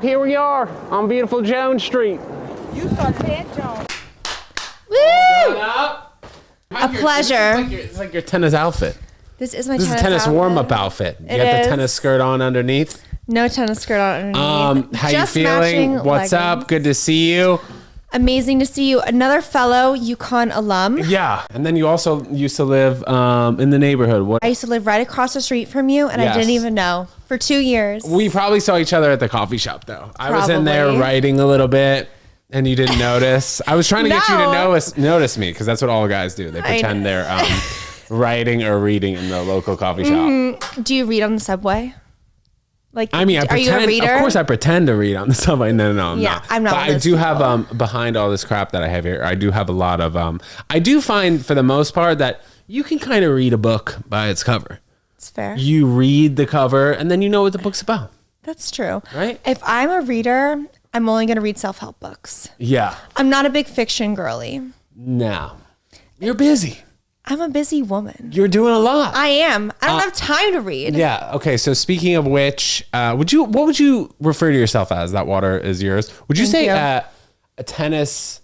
Here we are on beautiful Jones Street. You saw Ted Jones. Woo! A pleasure. It's like your tennis outfit. This is my This is a tennis warm-up outfit. You got the tennis skirt on underneath. No tennis skirt on underneath. How you feeling? What's up? Good to see you. Amazing to see you. Another fellow UConn alum. Yeah. And then you also used to live in the neighborhood. I used to live right across the street from you, and I didn't even know. For 2 years. We probably saw each other at the coffee shop, though. I was in there Probably. writing a little bit, and you didn't notice. I was trying to get you to notice me, because that's what all guys do. They pretend they're writing or reading in the local coffee shop. Do you read on the subway? Like, I mean, are you a reader? Of course, I pretend to read on the subway. No, I'm not. I'm not. But I do have behind all this crap that I have here. I do have a lot of. I do find for the most part that you can kind of read a book by its cover. It's fair. You read the cover, and then you know what the book's about. That's true. Right? If I'm a reader, I'm only going to read self-help books. Yeah. I'm not a big fiction girly. No. You're busy. I'm a busy woman. You're doing a lot. I am. I don't have time to read. Yeah. Okay. So speaking of which, what would you refer to yourself as? That water is yours. Would you say a tennis?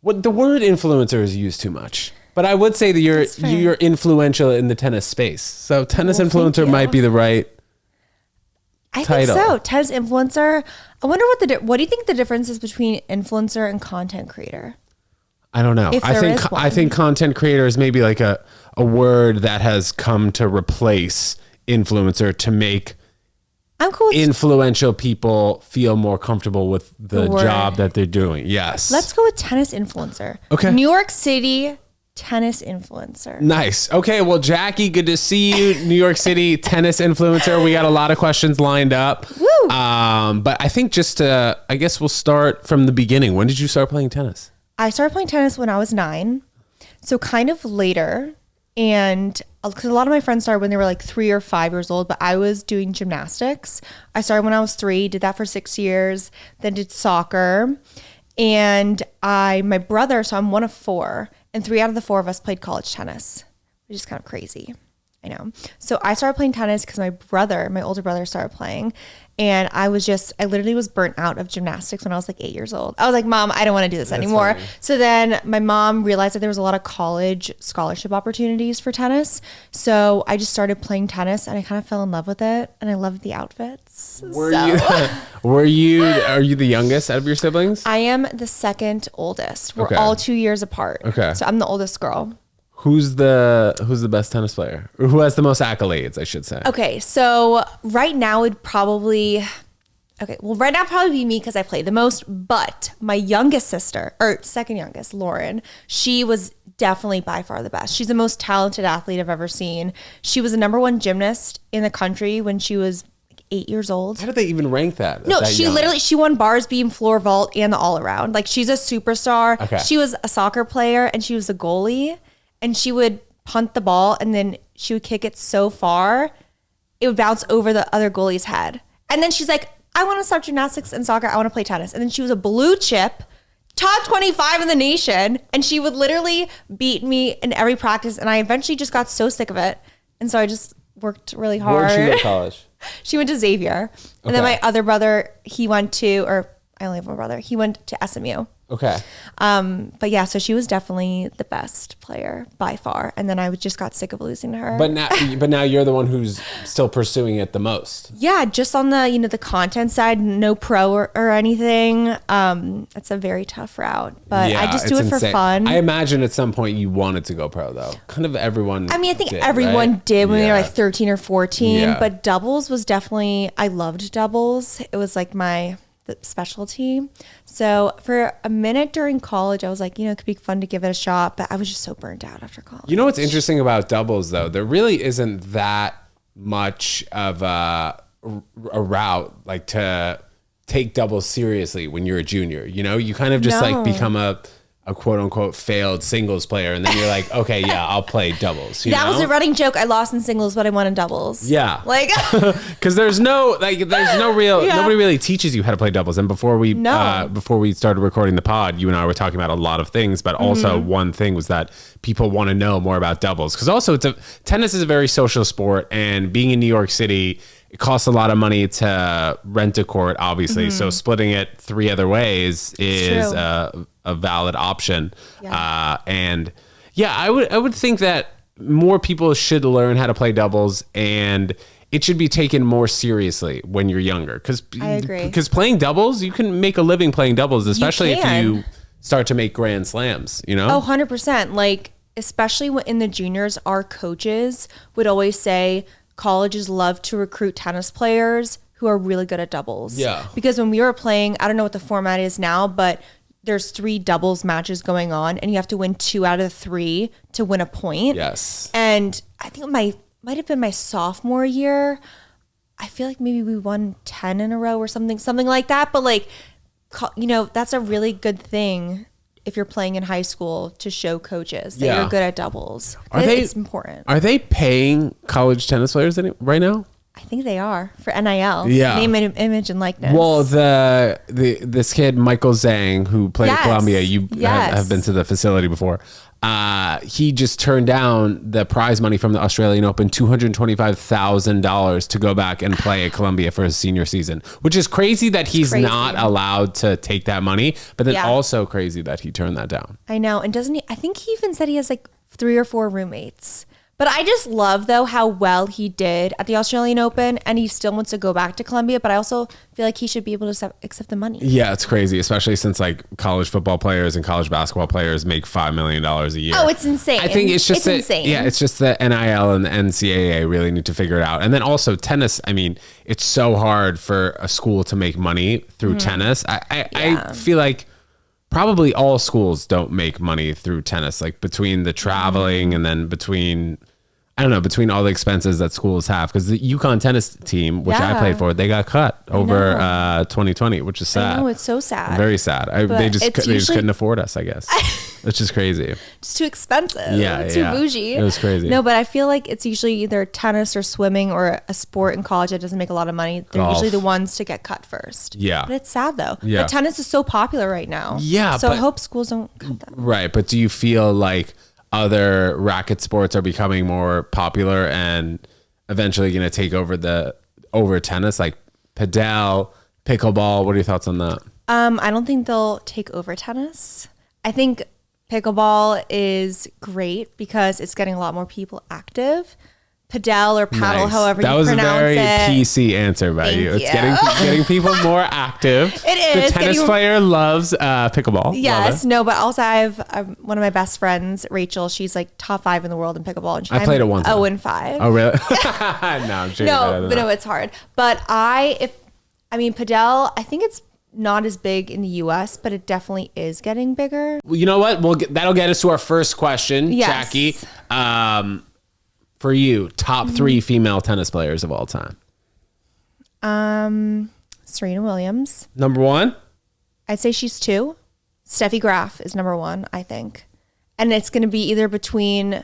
What the word influencer is used too much, but I would say that you're influential in the tennis space. So tennis influencer might be the right title. I think so. Tennis influencer. I wonder what do you think the difference is between influencer and content creator? I don't know. I think content creator is maybe like a word that has come to replace influencer to make influential people feel more comfortable with the job that they're doing. Yes. Let's go with tennis influencer. Okay. New York City tennis influencer. Nice. Okay. Well, Jackie, good to see you. New York City tennis influencer. We got a lot of questions lined up. Woo. But I think I guess we'll start from the beginning. When did you start playing tennis? I started playing tennis when I was 9, so kind of later, and because a lot of my friends started when they were like 3 or 5 years old, but I was doing gymnastics. I started when I was 3, did that for 6 years, then did soccer, and my brother, so I'm one of 4, and 3 out of the 4 of us played college tennis, which is kind of crazy. I know. So I started playing tennis because my older brother started playing. And I literally was burnt out of gymnastics when I was like 8 years old. I was like, Mom, I don't want to do this anymore. Funny. So then my mom realized that there was a lot of college scholarship opportunities for tennis. So I just started playing tennis and I kind of fell in love with it. And I loved the outfits. Are you the youngest out of your siblings? I am the second oldest. We're all 2 years apart. Okay. So I'm the oldest girl. Who's the best tennis player? Or who has the most accolades, I should say? Okay, so right now it'd probably be me because I play the most, but my youngest sister, or second youngest, Lauren, she was definitely by far the best. She's the most talented athlete I've ever seen. She was the #1 gymnast in the country when she was 8 years old. How did they even rank that? No, she won bars, beam, floor, vault, and the all around. Like, she's a superstar. Okay. She was a soccer player and she was a goalie. And she would punt the ball and then she would kick it so far, it would bounce over the other goalie's head. And then she's like, I want to stop gymnastics and soccer. I want to play tennis. And then she was a blue chip, top 25 in the nation. And she would literally beat me in every practice. And I eventually just got so sick of it. And so I just worked really hard. Where did she go to college? She went to Xavier. And then my other brother, I only have one brother. He went to SMU. Okay. But yeah, so she was definitely the best player by far. And then I just got sick of losing to her. But now you're the one who's still pursuing it the most. Yeah, just on the the content side, no pro or anything. It's a very tough route, but I just do it for fun. I imagine at some point you wanted to go pro though. Kind of everyone. I mean, I think everyone did when they were like 13 or 14. But doubles was definitely. I loved doubles. It was like the specialty. So for a minute during college, I was like, it could be fun to give it a shot, but I was just so burnt out after college. You know what's interesting about doubles though? There really isn't that much of a route like to take doubles seriously when you're a junior. You kind of just like become a quote unquote failed singles player. And then you're like, okay, yeah, I'll play doubles. That was a running joke. I lost in singles, but I won in doubles. Yeah. Like, cause there's no real, nobody really teaches you how to play doubles. And before we started recording the pod, you and I were talking about a lot of things, but also one thing was that people want to know more about doubles. Cause also tennis is a very social sport, and being in New York City, it costs a lot of money to rent a court, obviously. So splitting it 3 other ways is a valid option. Yeah. And yeah, I would think that more people should learn how to play doubles, and it should be taken more seriously when you're younger. I agree. Because playing doubles, you can make a living playing doubles, especially if you start to make grand slams, you know? Oh, 100%. Like, especially in the juniors, our coaches would always say colleges love to recruit tennis players who are really good at doubles. Yeah. Because when we were playing, I don't know what the format is now, but there's 3 doubles matches going on, and you have to win 2 out of 3 to win a point. Yes. And I think might have been my sophomore year. I feel like maybe we won 10 in a row or something like that. But like, you know, that's a really good thing if you're playing in high school to show coaches that you're good at doubles. It's important. Are they paying college tennis players right now? I think they are for NIL. Yeah. Name, image, and likeness. Well, this kid, Michael Zhang, who played at Columbia, you have been to the facility before. He just turned down the prize money from the Australian Open, $225,000 to go back and play at Columbia for his senior season, which is crazy that he's not allowed to take that money, but then also crazy that he turned that down. I know. And doesn't he, I think he even said he has like 3 or 4 roommates. But I just love, though, how well he did at the Australian Open, and he still wants to go back to Columbia, but I also feel like he should be able to accept the money. Yeah, it's crazy, especially since like college football players and college basketball players make $5 million a year. Oh, it's insane. I think it's just insane. Yeah, it's just the NIL and the NCAA really need to figure it out. And then also tennis, I mean, it's so hard for a school to make money through tennis. I feel like probably all schools don't make money through tennis, like between the traveling and then between all the expenses that schools have. Because the UConn tennis team, which I played for, they got cut over 2020, which is sad. I know, it's so sad. Very sad. They just couldn't afford us, I guess. Which is crazy. It's too expensive. Yeah, too bougie. It was crazy. No, but I feel like it's usually either tennis or swimming or a sport in college that doesn't make a lot of money. They're usually the ones to get cut first. Yeah. But it's sad though. Yeah. But tennis is so popular right now. Yeah. So I hope schools don't cut them. Right. But do you feel like other racket sports are becoming more popular and eventually going to take over tennis, like padel, pickleball? What are your thoughts on that? I don't think they'll take over tennis. I think pickleball is great because it's getting a lot more people active. Padel or paddle, however you pronounce it. That was a very PC answer by you. It's getting people more active. It is. The tennis player loves pickleball. Yes. No, but also I have one of my best friends, Rachel. She's like top 5 in the world in pickleball. And I played it once. 0-5. Oh, really? No, I'm sure. No, it's hard. But padel, I think it's not as big in the US, but it definitely is getting bigger. Well, you know what? That'll get us to our first question, Jackie. For you, top 3 female tennis players of all time. Serena Williams. Number 1? I'd say she's 2. Steffi Graf is number 1, I think. And it's going to be either between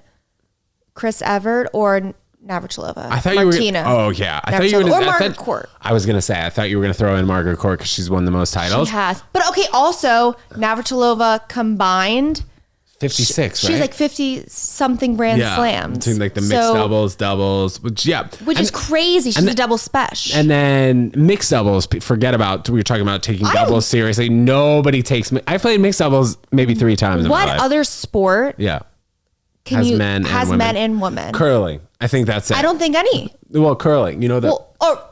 Chris Evert or Navratilova. I thought Martina. I thought you were or Margaret Court. I was going to say, I thought you were going to throw in Margaret Court because she's won the most titles. She has. But okay, also Navratilova combined 56, right? She's like 50-something grand slams. Between like the mixed doubles, which is crazy. She's a double special. And then mixed doubles, forget about, we were talking about taking doubles seriously. Nobody takes, I played mixed doubles maybe 3 times in my life. What other sport has men and women? Curling. I think that's it. I don't think any. Well, curling, you know that.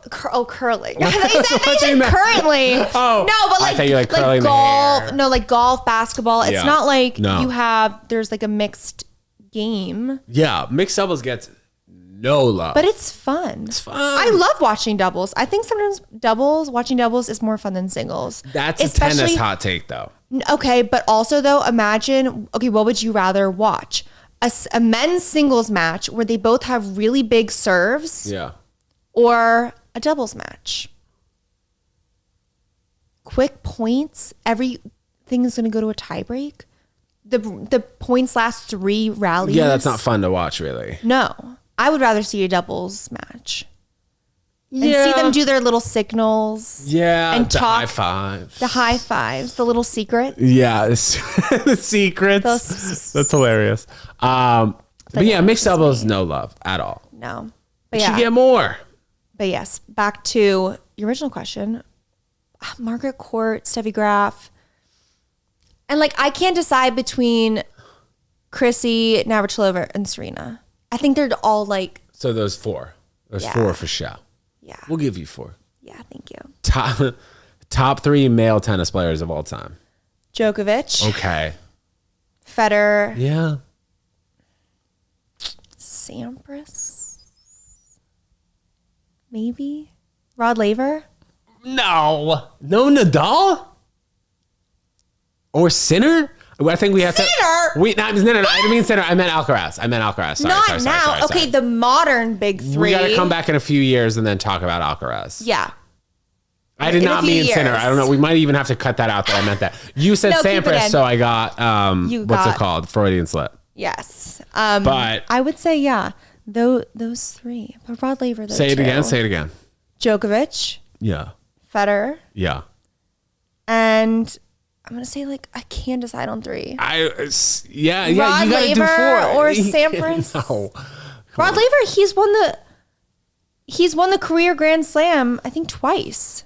Curling. They said currently. Oh, no, but I thought you like curling golf. the hair. No, like golf, basketball. It's not like there's like a mixed game. Yeah, mixed doubles gets no love. But it's fun. It's fun. I love watching doubles. I think sometimes watching doubles is more fun than singles. That's a tennis hot take though. Okay, but also though, imagine, what would you rather watch? A men's singles match where they both have really big serves. Yeah. Or a doubles match. Quick points. Everything is going to go to a tiebreak. The points last 3 rallies. Yeah, that's not fun to watch, really. No. I would rather see a doubles match. And see them do their little signals. Yeah. And the talk. high fives. The high fives. The little secrets. Yeah. The secrets. That's hilarious. But yeah, mixed doubles, no love at all. No. But you get more. But yes, back to your original question. Margaret Court, Steffi Graf. And like, I can't decide between Chrissy, Navratilova, and Serena. I think they're all like. So those 4. There's 4 for sure. Yeah. We'll give you 4. Yeah, thank you. Top 3 male tennis players of all time. Djokovic. Okay. Federer. Yeah. Sampras. Maybe. Rod Laver. No Nadal or Sinner. I think we have Sinner? to. No, I didn't mean Sinner. I meant Alcaraz. Sorry, Not sorry, now. sorry. Okay, the modern big 3. We got to come back in a few years and then talk about Alcaraz. Yeah. I did not mean Sinner. I don't know. We might even have to cut that out that I meant that. You said No, keep it Sampras, in. so I got what's it called? Freudian slip. Yes. But I would say those 3. But Rod Laver. Say it again. Djokovic. Yeah. Federer. Yeah. And I'm gonna say like I can't decide on 3. Rod you Rod gotta do Laver 4 or Sampras. No. Rod Laver, he's won the career Grand Slam, I think twice.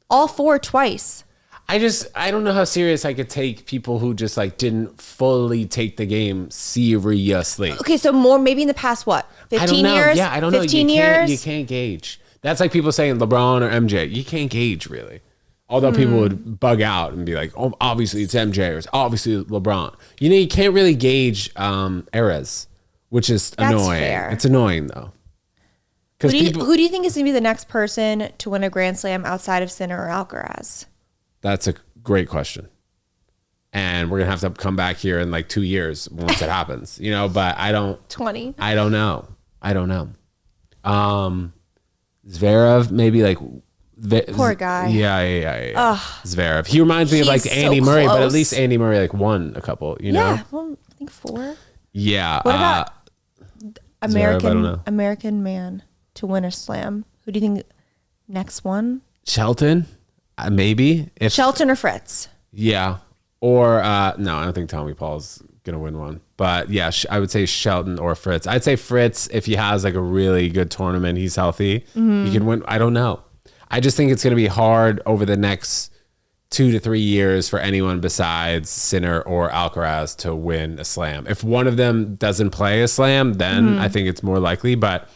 All 4 twice. I don't know how serious I could take people who just like didn't fully take the game seriously. Okay, so more maybe in the past 15 years? Yeah, I don't know. 15 years? You can't gauge. That's like people saying LeBron or MJ. You can't gauge really. Although people would bug out and be like, "Oh, obviously it's MJ or it's obviously LeBron." You can't really gauge eras, which is annoying. Fair. It's annoying though. Who do you think is going to be the next person to win a Grand Slam outside of Sinner or Alcaraz? That's a great question. And we're going to have to come back here in like 2 years once it happens, but 20. I don't know. Zverev, maybe like Poor guy. Yeah. Zverev. He reminds me of like He's Andy so Murray, but at close. least Andy Murray like won a couple, Yeah, well, I think 4. Yeah. What about Zverev, I don't know. American man to win a slam? Who do you think next one? Shelton? Maybe. Shelton or Fritz? Yeah. Or no, I don't think Tommy Paul's gonna win one. But yeah, I would say Shelton or Fritz. I'd say Fritz if he has like a really good tournament, he's healthy, he can win. I don't know. I just think it's gonna be hard over the next 2 to 3 years for anyone besides Sinner or Alcaraz to win a slam. If one of them doesn't play a slam, then I think it's more likely. But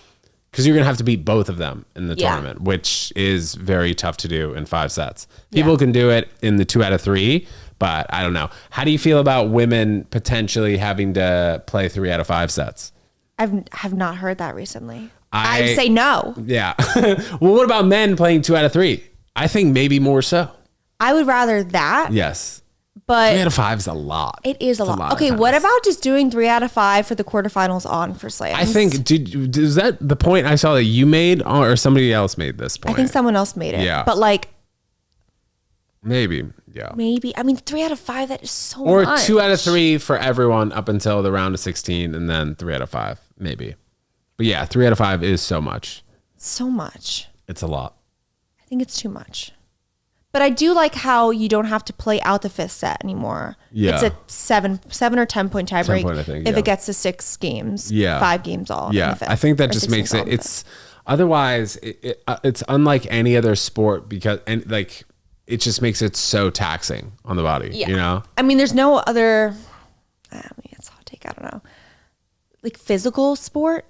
because you're gonna have to beat both of them in the tournament, which is very tough to do in 5 sets. People can do it in the 2 out of 3. But I don't know. How do you feel about women potentially having to play 3 out of 5 sets? I have not heard that recently. I'd say no. Yeah. Well, what about men playing 2 out of 3? I think maybe more so. I would rather that. Yes. But 3 out of 5 is a lot. It is a lot. Okay, of what tennis. about just doing 3 out of 5 for the quarterfinals on for slams? I think, is that the point I saw that you made or somebody else made this point? I think someone else made it. Yeah. But like, maybe. Yeah. maybe. I mean, 3 out of 5, that is so Or much. 2 out of 3 for everyone up until the round of 16 and then 3 out of 5, maybe. But yeah, 3 out of 5 is so much. So much. It's a lot. I think it's too much. But I do like how you don't have to play out the 5th set anymore. Yeah. It's a 7 or 10 point tiebreak 10 point, I think, if yeah. it gets to 6 games. Yeah. 5 games all. in Yeah, the fifth, I think that or just 6 makes games all it. in the It's otherwise it's unlike any other sport because it just makes it so taxing on the body. Yeah. I mean, there's no other. I mean, it's a hot take. I don't know. Like physical sport,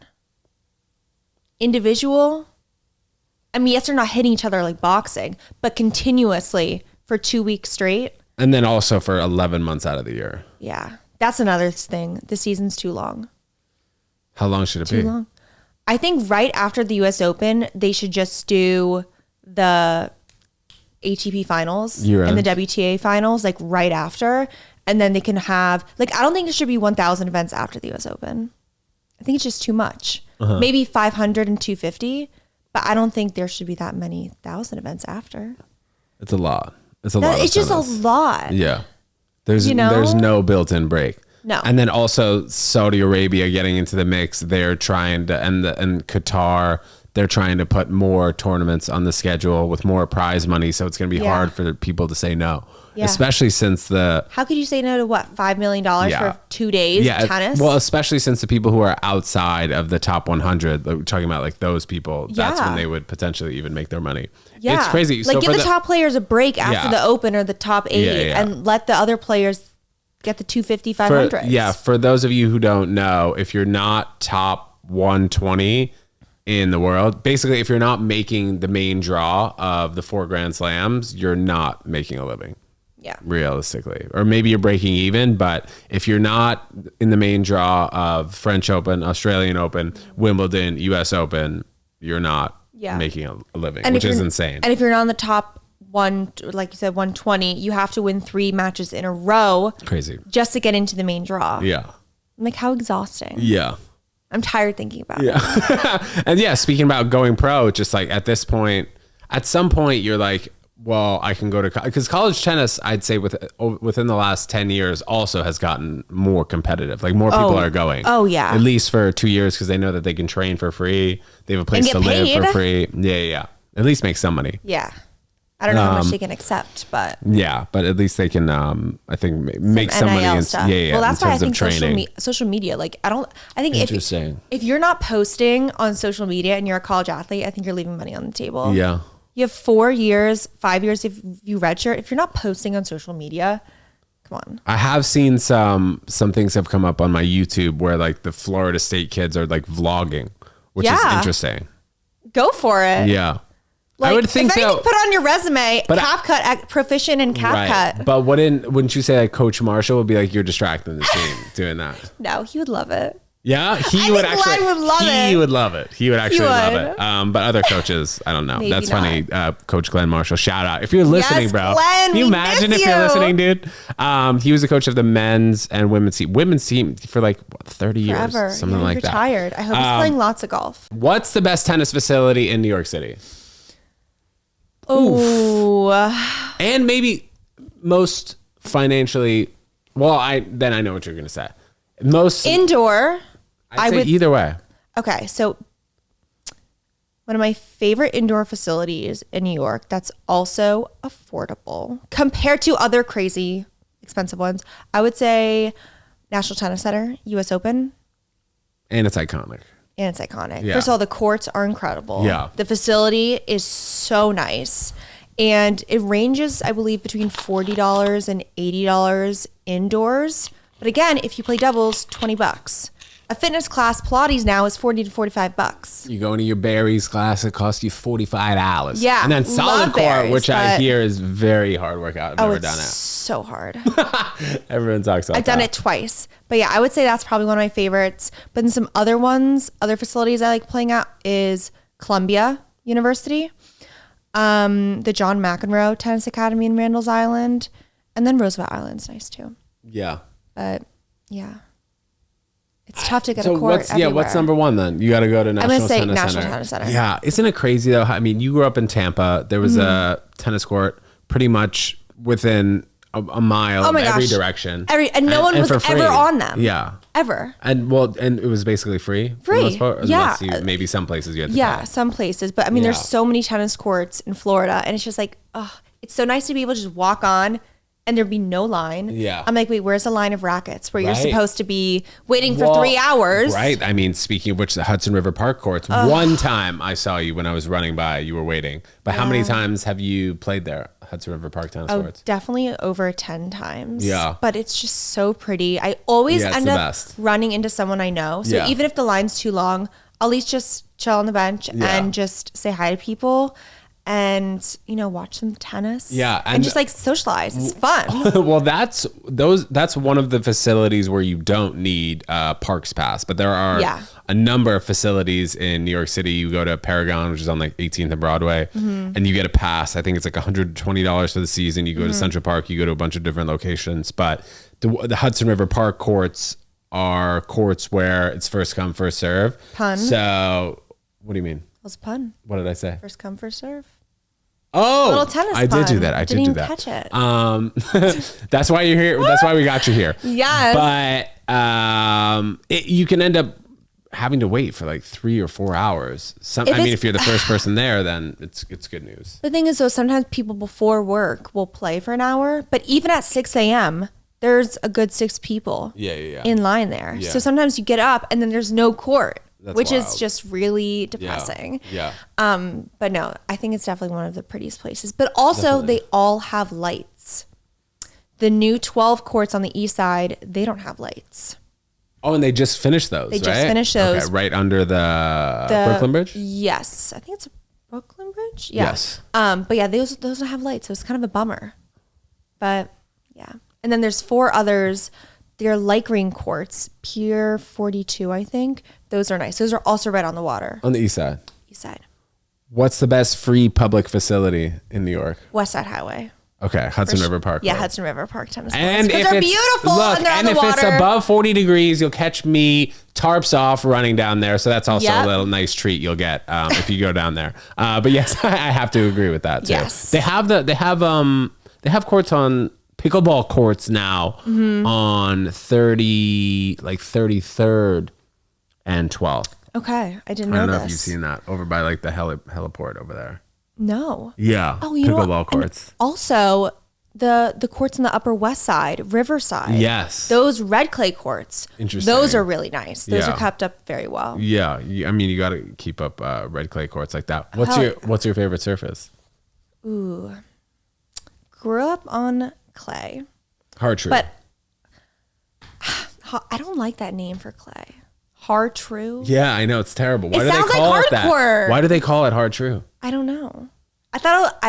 individual. I mean, yes, they're not hitting each other like boxing, but continuously for 2 weeks straight. And then also for 11 months out of the year. Yeah, that's another thing. The season's too long. How long should it be? Too long. I think right after the U.S. Open, they should just do the ATP finals and the WTA finals like right after. And then they can have, like, I don't think there should be 1,000 events after the U.S. Open. I think it's just too much. Maybe 500 and 250, but I don't think there should be that many 1,000 events after. It's a lot. It's a lot. It's just a lot. Yeah. There's You know? there's no built-in break. No. And then also Saudi Arabia getting into the mix. They're trying to and Qatar they're trying to put more tournaments on the schedule with more prize money. So it's going to be hard for people to say no, especially since how could you say no to what, $5 million for 2 days of tennis? Well, especially since the people who are outside of the top 100, like we're talking about like those people, that's when they would potentially even make their money. Yeah. It's crazy. Like give the top players a break after the Open or the top 8 and let the other players get the 250, 500. For those of you who don't know, if you're not top 120 in the world, basically if you're not making the main draw of the 4 Grand Slams, you're not making a living. Yeah. Realistically. Or maybe you're breaking even, but if you're not in the main draw of French Open, Australian Open, Wimbledon, US Open, you're not making a living, which is insane. And if you're not on the top one, like you said, 120, you have to win 3 matches in a row. Crazy. Just to get into the main draw. Yeah. I'm like, how exhausting. Yeah. I'm tired thinking about it. And speaking about going pro, just like at this point, at some point you're like, well, I can go to, because college tennis, I'd say within the last 10 years also has gotten more competitive. Like more people are going. Oh yeah. At least for 2 years, because they know that they can train for free. They have a place to live for free. Yeah. At least make some money. Yeah. I don't know how much they can accept, but but at least they can, I think, make some money. Well, that's why I think social media. Like, I think if you're not posting on social media and you're a college athlete, I think you're leaving money on the table. Yeah. You have 4 years, 5 years if you redshirt. If you're not posting on social media, come on. I have seen some things have come up on my YouTube where like the Florida State kids are like vlogging, which is interesting. Go for it. Yeah. Like, I would think if anything, put on your resume, CapCut, proficient in CapCut. But wouldn't you say like Coach Marshall would be like, you're distracting the team doing that? No, he would love it. Yeah, he would actually love it. He would actually love it. But other coaches, I don't know. Maybe That's not. funny. Coach Glenn Marshall, shout out. If you're listening, bro. Glenn, can you imagine if you're listening, dude? He was the coach of the men's and women's team for like 30 years. Forever. Something like that. Retired. I hope he's playing lots of golf. What's the best tennis facility in New York City? Oh. And maybe most financially, well, I know what you're going to say. Most indoor. I'd say either way. Okay, so one of my favorite indoor facilities in New York that's also affordable compared to other crazy expensive ones, I would say National Tennis Center, US Open. And it's iconic. Yeah. First of all, the courts are incredible. Yeah. The facility is so nice. And it ranges, I believe, between $40 and $80 indoors. But again, if you play doubles, $20. A fitness class, Pilates now is $40 to $45. You go into your Barry's class, it costs you $45. Yeah. And then solid core, Barry's, which I hear is very hard workout. I've never done it. So hard. Everyone talks about I've done it twice. But yeah, I would say that's probably one of my favorites. But then some other facilities I like playing at is Columbia University, the John McEnroe Tennis Academy in Randall's Island, and then Roosevelt Island's nice too. Yeah. But yeah. It's tough to get a court everywhere. What's number one then? You got to go to National Tennis Center. Yeah. Isn't it crazy though? I mean, you grew up in Tampa. There was a tennis court pretty much within a mile in every direction. And no one was ever on them. Yeah. Ever. And it was basically free? Free. For the most part? Yeah. Maybe some places you had to pay. Some places. But I mean, there's so many tennis courts in Florida and it's just like, it's so nice to be able to just walk on and there'd be no line. Yeah. I'm like, wait, where's the line of rackets where you're supposed to be waiting for 3 hours? Right. I mean, speaking of which, the Hudson River Park courts, one time I saw you when I was running by, you were waiting. But how many times have you played there, Hudson River Park tennis courts? Definitely over 10 times. Yeah. But it's just so pretty. I always end up running into someone I know. So even if the line's too long, I'll at least just chill on the bench and just say hi to people. And watch some tennis. Yeah, and just like socialize. It's fun. Well, that's one of the facilities where you don't need Parks Pass, but there are a number of facilities in New York City. You go to Paragon, which is on like 18th and Broadway, and you get a pass. I think it's like $120 for the season. You go to Central Park, you go to a bunch of different locations, but the Hudson River Park courts are courts where it's first come, first serve. Pun. So, what do you mean? What's a pun? What did I say? First come, first serve. Oh, a little tennis I did do that. I did do that. Catch it. That's why you're here. That's why we got you here. Yes. But you can end up having to wait for like 3 or 4 hours. If you're the first person there, then it's good news. The thing is, though, sometimes people before work will play for an hour, but even at 6 a.m., there's a good 6 people in line there. Yeah. So sometimes you get up and then there's no court, which wild. is just really depressing. Yeah. But no, I think it's definitely one of the prettiest places. But also, they all have lights. The new 12 courts on the east side, they don't have lights. Oh, and they just finished those, They just finished those. Okay, right under the Brooklyn Bridge? Yes. I think it's a Brooklyn Bridge. Yeah. Yes. But yeah, those don't have lights. So it's kind of a bummer. But yeah. And then there's 4 others. They're light green courts. Pier 42, I think. Those are nice. Those are also right on the water. On the east side. East side. What's the best free public facility in New York? West Side Highway. Okay, Hudson River Park. Yeah, Hudson River Park tennis courts. And if they're it's beautiful look, and if it's above 40 degrees, you'll catch me tarps off running down there. So that's also a little nice treat you'll get if you go down there. But yes, I have to agree with that too. Yes. They have courts on pickleball courts now on 33rd and 12th. Okay, I didn't I know don't know this. if you've seen that over by like the heliport over there. No. Yeah. Oh, you know what? Pickleball courts. And also, the courts on the Upper West Side, Riverside. Yes. Those red clay courts. Interesting. Those are really nice. Those Yeah. are kept up very well. Yeah, I mean, you got to keep up red clay courts like that. Hell What's your favorite surface? Ooh. Grew up on clay. Hard true. But I don't like that name for clay. Hard true. Yeah, I know, it's terrible. Why do they sounds call like it that? hardcore. Why do they call it hard true? I don't know. I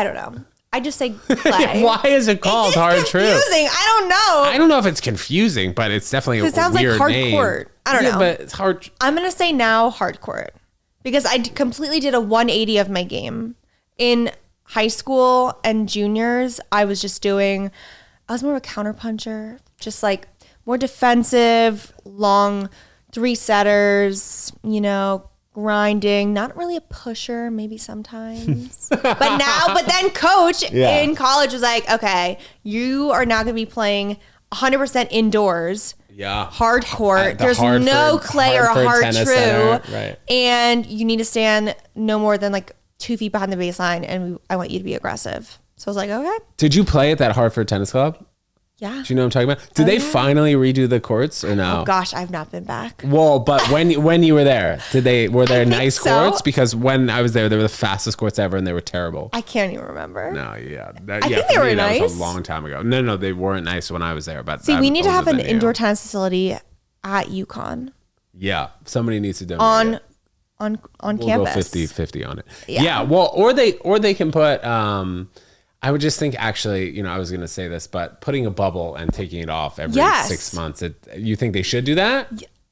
don't know. I just say clay. Why is it called hard true? Confusing. I don't know. I don't know if it's confusing, but it's definitely a It sounds like weird hard name. court. I don't know. But it's hard. I'm going to say now hardcourt because I completely did a 180 of my game. In high school and juniors, I was more of a counterpuncher, just like more defensive, long 3-setters, grinding, not really a pusher, maybe sometimes. but then coach in college was like, okay, you are now going to be playing 100% indoors. Yeah. Hard court. There's no clay or hard true. Right. And you need to stand no more than like 2 feet behind the baseline. And I want you to be aggressive. So I was like, okay. Did you play at that Hartford Tennis Club? Yeah. Do you know what I'm talking about? Did they finally redo the courts or no? Oh gosh, I've not been back. Well, but when you were there, were there nice so. courts? Because when I was there, they were the fastest courts ever, and they were terrible. I can't even remember. No, yeah, I think they were That was nice. a long time ago. No, they weren't nice when I was there. But See, we need to have an older than indoor you. tennis facility at UConn Yeah, somebody needs to donate it. on We'll campus. go 50-50 on it. Yeah. Yeah. Well, or they can put. I would just think actually, I was going to say this, but putting a bubble and taking it off every 6 months. You think they should do that?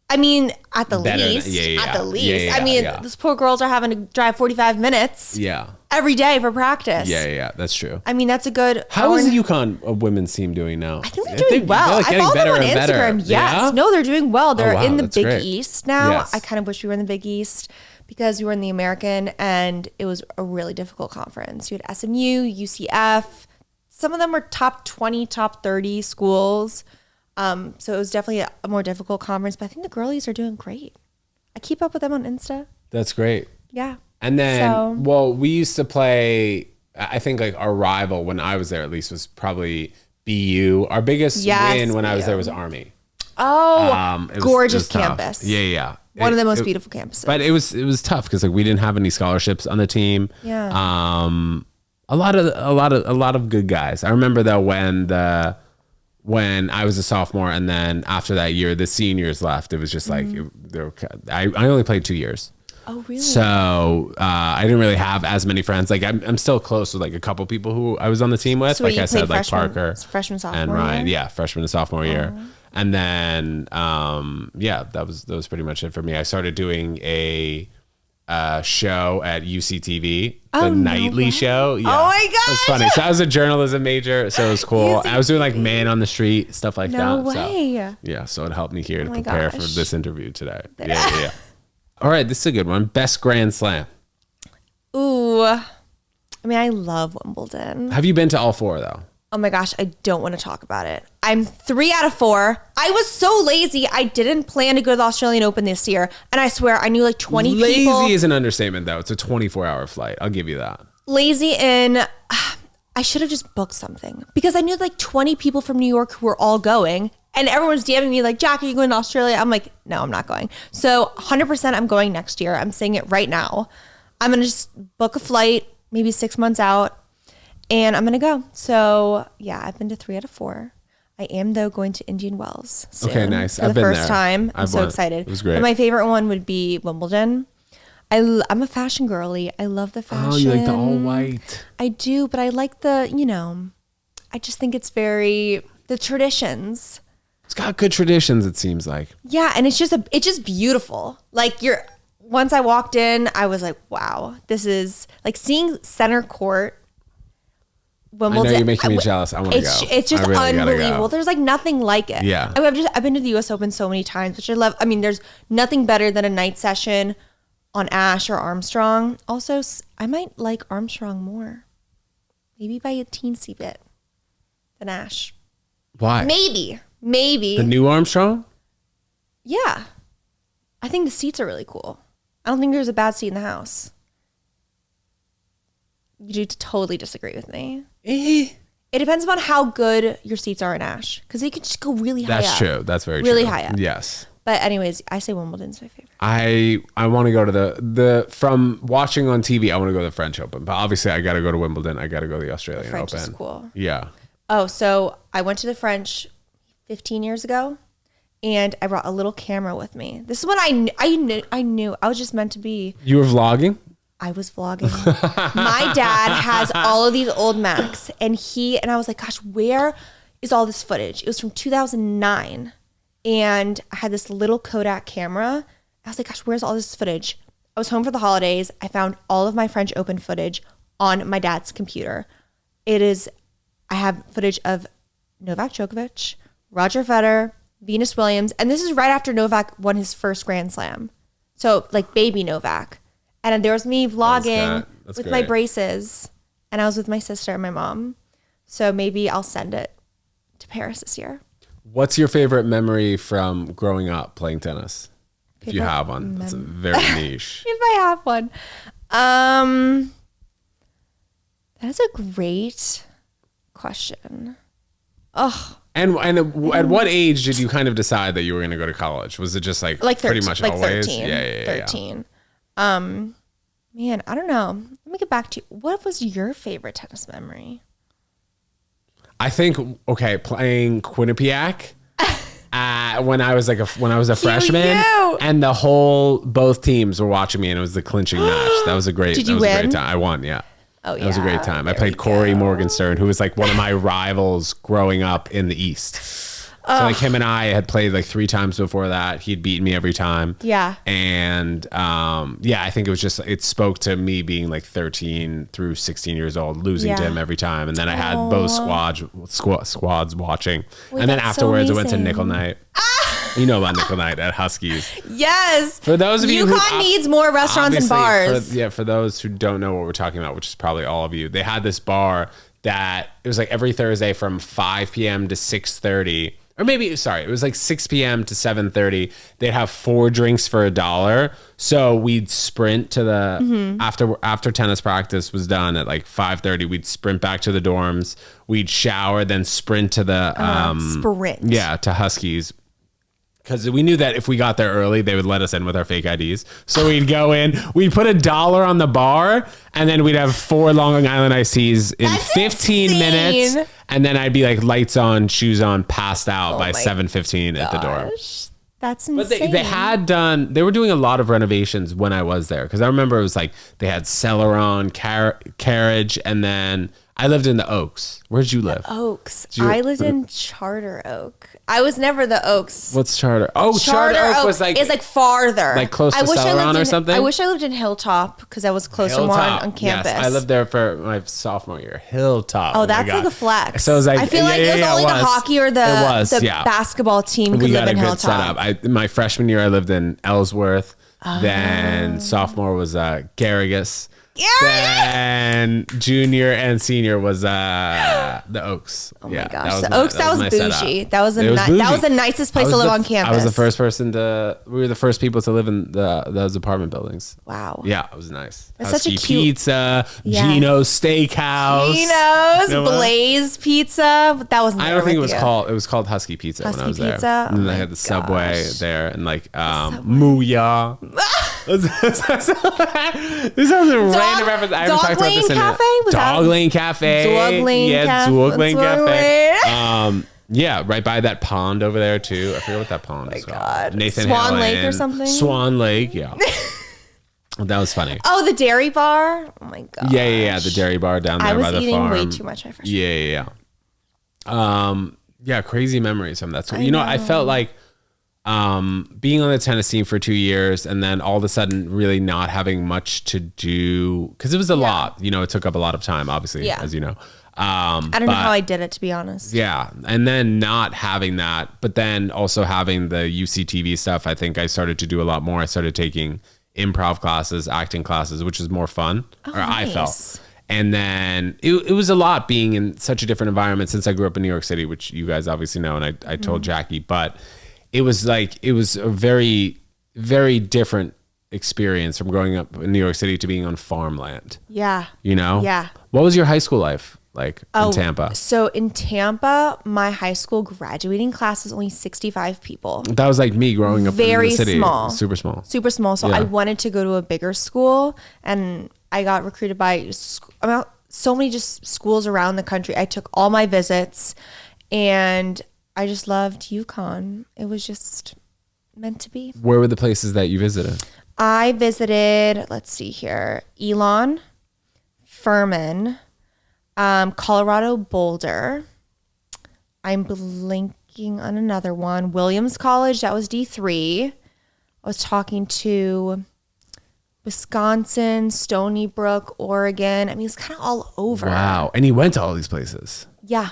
I mean, at the Better least. than- At the least. Yeah, I mean, yeah. those poor girls are having to drive 45 minutes Yeah. every day for practice. Yeah. That's true. I mean, that's a good. How is the UConn women's team doing now? I think they're doing well. like I getting follow them better on and better. Instagram. Yes. Yeah? No, they're doing well. They're wow, in the that's Big great. East now. Yes. I kind of wish we were in the Big East because we were in the American and it was a really difficult conference. You had SMU, UCF. Some of them were top 20, top 30 schools. So it was definitely a more difficult conference, but I think the girlies are doing great. I keep up with them on Insta. That's great. Yeah. And then, So- we used to play, I think like our rival when I was there at least was probably BU. Our biggest win when I was there was Army. Oh, It was gorgeous tough. campus. Yeah. One of the most beautiful campuses. But it was tough because like we didn't have any scholarships on the team. Yeah. A lot of good guys. I remember though when I was a sophomore and then after that year the seniors left. It was just like I only played 2 years. Oh, really? So I didn't really have as many friends. Like I'm still close with like a couple people who I was on the team with. So like you I said, played like Parker, freshman, sophomore and Ryan. year? Yeah, freshman and sophomore year. And then that was pretty much it for me. I started doing a show at UCTV, the nightly show. Yeah. Oh my It was gosh. funny. So I was a journalism major, so it was cool. I was doing like UCTV. man on the street, stuff like No that. So, way. yeah, so it helped me here to my prepare for gosh. this interview today. Yeah. All right, this is a good one. Best Grand Slam. Ooh. I mean, I love Wimbledon. Have you been to all four though? Oh my gosh, I don't want to talk about it. I'm 3 out of 4. I was so lazy. I didn't plan to go to the Australian Open this year. And I swear I knew like 20 people. Lazy is an understatement though. It's a 24-hour flight. I'll give you that. Lazy in, I should have just booked something because I knew like 20 people from New York who were all going. And everyone's DMing me like, Jack, are you going to Australia? I'm like, no, I'm not going. So 100% I'm going next year. I'm saying it right now. I'm going to just book a flight maybe 6 months out. And I'm going to go. So, yeah, I've been to 3 out of 4. I am, though, going to Indian Wells soon. Okay, nice. For I've the been first there. time. I'm so excited. It was great. But my favorite one would be Wimbledon. I'm a fashion girly. I love the fashion. Oh, you like the all white. I do, but I like the, I just think it's the traditions. It's got good traditions, it seems like. Yeah, and it's just beautiful. Like once I walked in, I was like, wow, this is like seeing center court. Wimbledon. I know you're making me jealous. I want to go. It's just really unbelievable. There's like nothing like it. Yeah. I mean, I've been to the U.S. Open so many times, which I love. I mean, there's nothing better than a night session on Ash or Armstrong. Also, I might like Armstrong more, maybe by a teensy bit than Ash. Why? Maybe. The new Armstrong? Yeah, I think the seats are really cool. I don't think there's a bad seat in the house. You do totally disagree with me. It depends on how good your seats are in Ash, because they could just go really high up. That's true. That's very really true. high up. Yes. But anyways, I say Wimbledon's my favorite. I want to go to the from watching on TV. I want to go to the French Open, but obviously I got to go to Wimbledon. I got to go to the Australian French Open. is cool. Yeah. Oh, so I went to the French 15 years ago, and I brought a little camera with me. This is what I knew. I was just meant to be. You were vlogging? I was vlogging. My dad has all of these old Macs, and I was like, gosh, where is all this footage? It was from 2009, and I had this little Kodak camera. I was like, gosh, where's all this footage? I was home for the holidays. I found all of my French Open footage on my dad's computer. I have footage of Novak Djokovic, Roger Federer, Venus Williams, and this is right after Novak won his first Grand Slam. So like baby Novak. And there was me vlogging with my braces, and I was with my sister and my mom. So maybe I'll send it to Paris this year. What's your favorite memory from growing up playing tennis? If you have one. That's very niche. If I have one. That is a great question. Oh. And at what age did you kind of decide that you were going to go to college? Was it just like 13, pretty much always? 13. Yeah. 13. Man, I don't know. Let me get back to you. What was your favorite tennis memory? I think playing Quinnipiac when I was a freshman, and both teams were watching me, and it was the clinching match. That was a great. Did you win? A win? great time. I won. Yeah. Oh yeah. That was a great time. I played Corey Morgenstern, who was like one of my rivals growing up in the East. So like him and I had played like 3 times before that. He'd beaten me every time. Yeah. And I think it spoke to me being like 13 through 16 years old, losing to him every time. And then I had both squads watching. Wait, and then that's afterwards so I went to amazing. Nickel Night. You know about Nickel Night at Huskies. Yes. For those of you UConn needs more restaurants and bars. For those who don't know what we're talking about, which is probably all of you, they had this bar that it was like every Thursday from 5 p.m. to 6:30. Or maybe, it was like 6 p.m. to 7:30. They'd have 4 drinks for $1. So we'd sprint to the, after tennis practice was done at like 5:30, we'd sprint back to the dorms. We'd shower, then sprint to the, sprint. Yeah, to Huskies. Because we knew that if we got there early, they would let us in with our fake IDs. So we'd go in, we'd put $1 on the bar, and then we'd have 4 Long Island iced teas in 15 minutes. And then I'd be like lights on, shoes on, passed out by 7:15 at the door. That's insane. But they were doing a lot of renovations when I was there. Because I remember it was like they had Celeron, Carriage, and then I lived in the Oaks. Where'd you live? Oaks. I lived in Charter Oak. I was never the Oaks. What's Charter? Oh, Charter Oak was like... It's like farther. Like close to Celeron or something? I wish I lived in Hilltop because I was closer on campus. Yes, I lived there for my sophomore year. Hilltop. Oh, that's like a flex. So it was like, I feel like it was only the hockey or the basketball team could live in Hilltop. My freshman year, I lived in Ellsworth. Then sophomore was Garrigus. Then junior and senior was the Oaks. Oh my gosh, the Oaks. That was bougie. That was bougie. that was the nicest place to live on campus. I was the first person we were the first people to live in those apartment buildings. Wow. Yeah, it was nice. That's Husky such a cute pizza, Gino's Steakhouse. Gino's, Blaze Pizza. That was. I don't think it was called. It was called Husky Pizza when I was Pizza? there. And then they had the Subway there, and like Mooyah. This sounds a random reference. I haven't talked about this in a Dog Lane Cafe. Dog Lane Cafe. Yeah, right by that pond over there too. I forget what that pond is called. Nathan Swan Helen. Lake or something. Swan Lake, yeah. That was funny. Oh, the dairy bar. Oh my god. Yeah. The dairy bar down there by the farm. I was eating way too much my freshman year. Yeah, crazy memories from that school. I felt like being on the tennis team for 2 years and then all of a sudden really not having much to do because it was a lot. It took up a lot of time, obviously, as you know. I don't know how I did it, to be honest. Yeah. And then not having that, but then also having the UCTV stuff, I think I started to do a lot more. I started taking improv classes, acting classes, which is more fun. I felt. And then it was a lot being in such a different environment since I grew up in New York City, which you guys obviously know. And I told Jackie, but it was a very, very different experience from growing up in New York City to being on farmland. Yeah. Yeah. What was your high school life like in Tampa? So in Tampa, my high school graduating class was only 65 people. That was like me growing up in the city. Small. Super small. Super small. So I wanted to go to a bigger school and I got recruited by so many just schools around the country. I took all my visits and I just loved UConn. It was just meant to be. Where were the places that you visited? I visited, let's see here, Elon, Furman, Colorado Boulder. I'm blinking on another one. Williams College, that was D3. I was talking to Wisconsin, Stony Brook, Oregon. I mean, it's kind of all over. Wow. And you went to all these places? Yeah.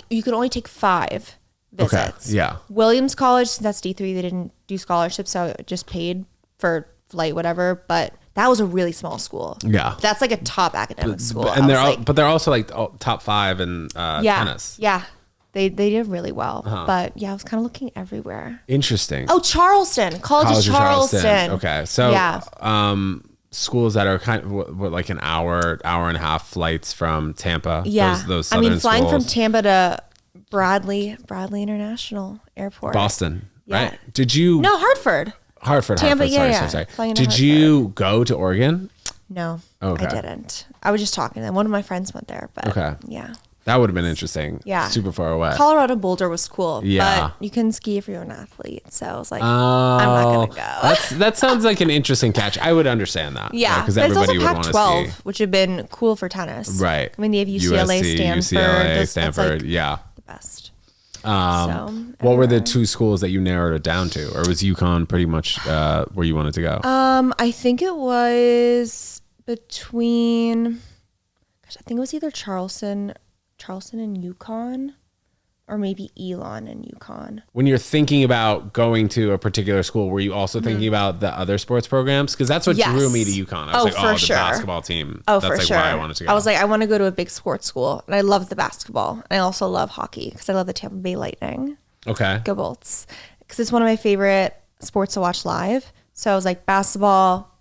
You could only take 5 visits. Okay. Yeah. Williams College, since that's D3, they didn't do scholarships, so I just paid for flight, whatever. But that was a really small school. Yeah. That's like a top academic school. And they're also like top 5 in tennis. Yeah. They did really well. But yeah, I was kind of looking everywhere. Interesting. Oh, Charleston. College of Charleston. Okay. So schools that are kind of what, like an hour and a half flights from Tampa. Yeah. Those southern flying schools. from Tampa to Bradley International Airport. Boston, right? Did you? No, Hartford. Tampa, sorry. Did you go to Oregon? No, okay. I didn't. I was just talking to them. One of my friends went there, but yeah. That would have been interesting. Yeah. Super far away. Colorado Boulder was cool. Yeah. But you couldn't ski if you're an athlete. So I was like, I'm not going to go. That sounds like an interesting catch. I would understand that. Yeah. Because everybody would want to ski. Which would have been cool for tennis. Right. I mean, they have UCLA, USC, Stanford. Stanford. Like yeah. The best. What were the 2 schools that you narrowed it down to? Or was UConn pretty much where you wanted to go? I think it was between, I think it was either Charleston and UConn, or maybe Elon and UConn. When you're thinking about going to a particular school, were you also thinking about the other sports programs? Because that's what drew me to UConn. I was the basketball team. That's why I wanted to go. I was like, I want to go to a big sports school. And I love the basketball. And I also love hockey because I love the Tampa Bay Lightning. Okay. Go Bolts. Because it's one of my favorite sports to watch live. So I was like, basketball.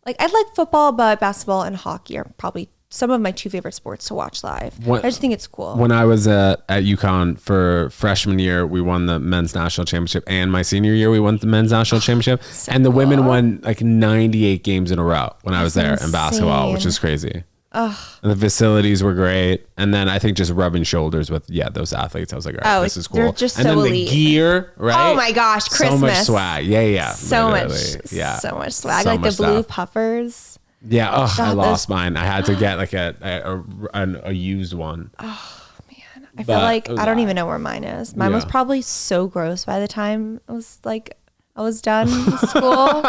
Like, I like football, but basketball and hockey are probably some of my 2 favorite sports to watch live. I just think it's cool. When I was at UConn for freshman year, we won the men's national championship, and my senior year, we won the men's national championship. And the women won like 98 games in a row when I was there in basketball, which is crazy. And the facilities were great. And then I think just rubbing shoulders with those athletes. I was like, all right, this is cool. They're just and then elite. The gear, right? Oh my gosh, Christmas. So much swag. Yeah. So literally. much swag. Like the blue puffers. Yeah. I lost mine. I had to get like a used one. Oh man, I feel like I don't even know where mine is. Mine was probably so gross by the time it was like I was done with school.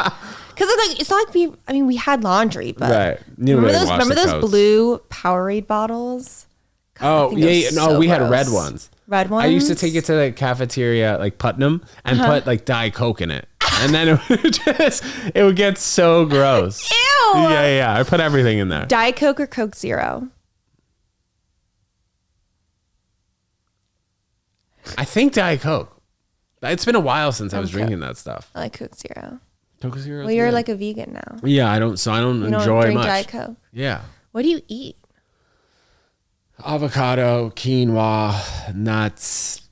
Because it's not like we had laundry, but right. Remember those blue Powerade bottles? God, we had red ones. Red ones. I used to take it to the cafeteria like Putnam and put like Diet Coke in it. And then it would get so gross. Ew. Yeah. I put everything in there. Diet Coke or Coke Zero? I think Diet Coke. It's been a while since I was drinking that stuff. I like Coke Zero. Coke Zero. Well, you're like a vegan now. Yeah, I don't You don't enjoy drink much. Diet Coke. Yeah. What do you eat? Avocado, quinoa, nuts,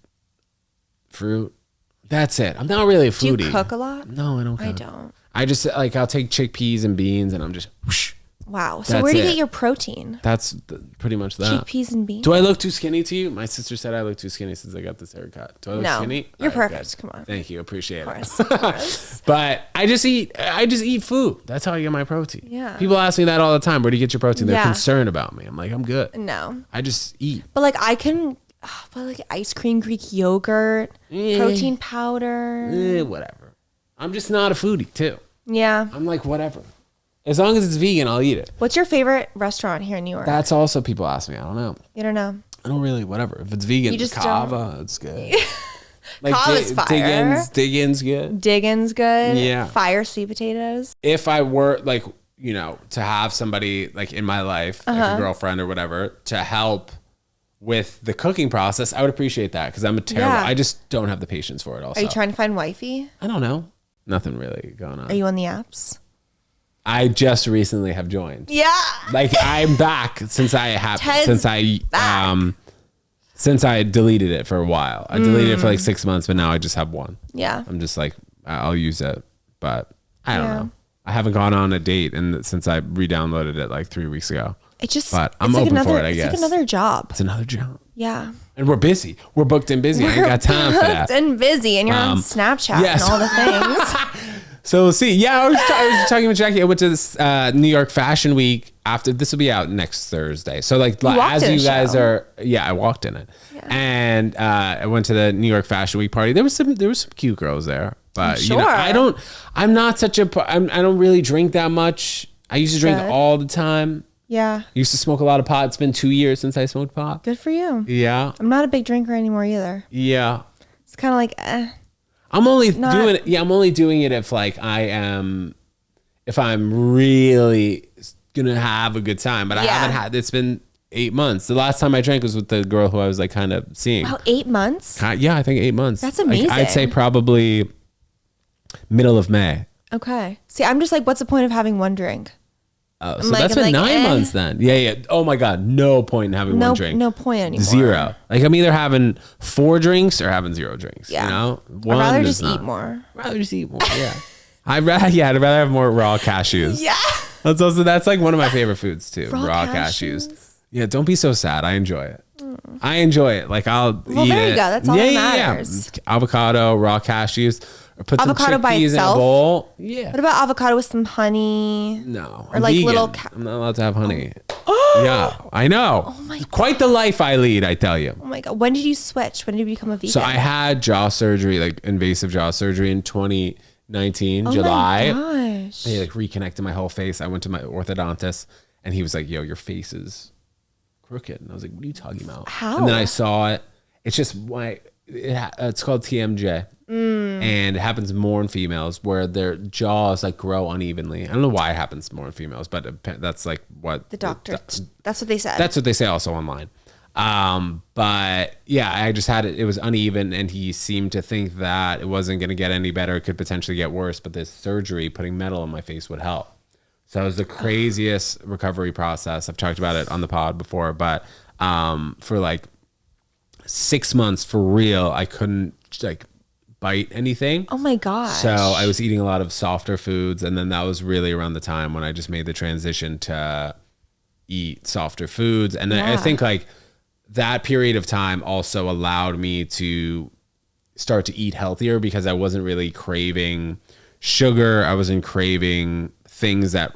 fruit. That's it. I'm not really a foodie. Do you cook a lot? No, I don't cook. I don't. I just like I'll take chickpeas and beans and I'm just whoosh. Wow. So That's where do you it. get your protein? That's pretty much that. Chickpeas and beans? Do I look too skinny to you? My sister said I look too skinny since I got this haircut. Do I look No. skinny? You're All right, perfect. good. Come on. Thank you. Appreciate Of it. course. But I just eat food. That's how I get my protein. Yeah. People ask me that all the time. Where do you get your protein? They're Yeah. concerned about me. I'm like, I'm good. No. I just eat. But like I can, but like ice cream, Greek yogurt, protein powder. Whatever. I'm just not a foodie too. Yeah. I'm like, whatever. As long as it's vegan, I'll eat it. What's your favorite restaurant here in New York? That's also people ask me. I don't know. You don't know. I don't really, whatever. If it's vegan, You just Kava, it's good. Kava's fire. Diggin's good. Diggin's good. Yeah. Fire sweet potatoes. If I were like, to have somebody like in my life, like a girlfriend or whatever, to help with the cooking process, I would appreciate that because I'm a terrible. Yeah. I just don't have the patience for it. Also, Are you trying to find wifey? I don't know. Nothing really going on. Are you on the apps? I just recently have joined. Yeah. Like I'm back since I Ted's since I deleted it for a while. I deleted it for like 6 months, but now I just have one. Yeah. I'm just like I'll use it, but I don't Yeah. know. I haven't gone on a date since I re-downloaded it like 3 weeks ago. It just. But I'm it's like open another, for it, I guess. It's like another job. It's another job, Yeah. and we're busy. We're booked and busy. I ain't got time for that. And busy, and you're on Snapchat yes. and all the things. So we'll see. Yeah, I was talking with Jackie. I went to this New York Fashion Week. After this will be out next Thursday. So like walked as in a you guys show. are, I walked in it, and I went to the New York Fashion Week party. There was some cute girls there, but Sure. I'm not such a. I don't really drink that much. I used to drink Good. all the time. Yeah. I used to smoke a lot of pot. It's been 2 years since I smoked pot. Good for you. Yeah, I'm not a big drinker anymore either. yeah. It's kind of like, I'm only Not- doing it. Yeah, I'm only doing it if if I'm really gonna have a good time. But I Yeah. haven't had. It's been 8 months. The last time I drank was with the girl who I was like kind of seeing. wow, 8 months? Yeah, I think 8 months. That's Like, amazing. I'd say probably middle of May. Okay. See, I'm just like, what's the point of having one drink? Oh, so like- that's I'm been like, 9 months then. Yeah. Oh my God, no point in having No, one drink. no point anymore. Zero. Like I'm either having 4 drinks or having 0 drinks. Yeah. You know, I'd rather is just not. eat more. Rather just eat more. Yeah. I'd rather have more raw cashews. Yeah. That's like one of my favorite foods too. Raw Raw cashews. cashews? Yeah, don't be so sad. I enjoy it. I enjoy it. Like I'll eat there you it. go. That's all that matters. Avocado, raw cashews, or put Avocado some by chickpeas in a itself? bowl. Yeah. What about avocado with some honey? No. Or I'm like vegan. little I'm not allowed to have honey. Yeah, I know. Oh my Quite the life I lead, I tell you. Oh my God. When did you switch? When did you become a vegan? So I had jaw surgery, like invasive jaw surgery in 2019, oh July. my gosh. He like reconnected my whole face. I went to my orthodontist and he was like, yo, your face is crooked. And I was like, what are you talking about? How? And then I saw it. It's just it's called TMJ. And it happens more in females where their jaws like grow unevenly. I don't know why it happens more in females, but that's like what The doctor. That's what they said. that's what they say also online. But yeah, I just had it. It was uneven, and he seemed to think that it wasn't going to get any better. It could potentially get worse. But this surgery, putting metal in my face, would help. So it was the craziest recovery process. I've talked about it on the pod before, but for like 6 months, for real, I couldn't like bite anything. oh my gosh. So I was eating a lot of softer foods, and then that was really around the time when I just made the transition to eat softer foods. And then I Yeah. think like that period of time also allowed me to start to eat healthier because I wasn't really craving sugar. I wasn't craving things that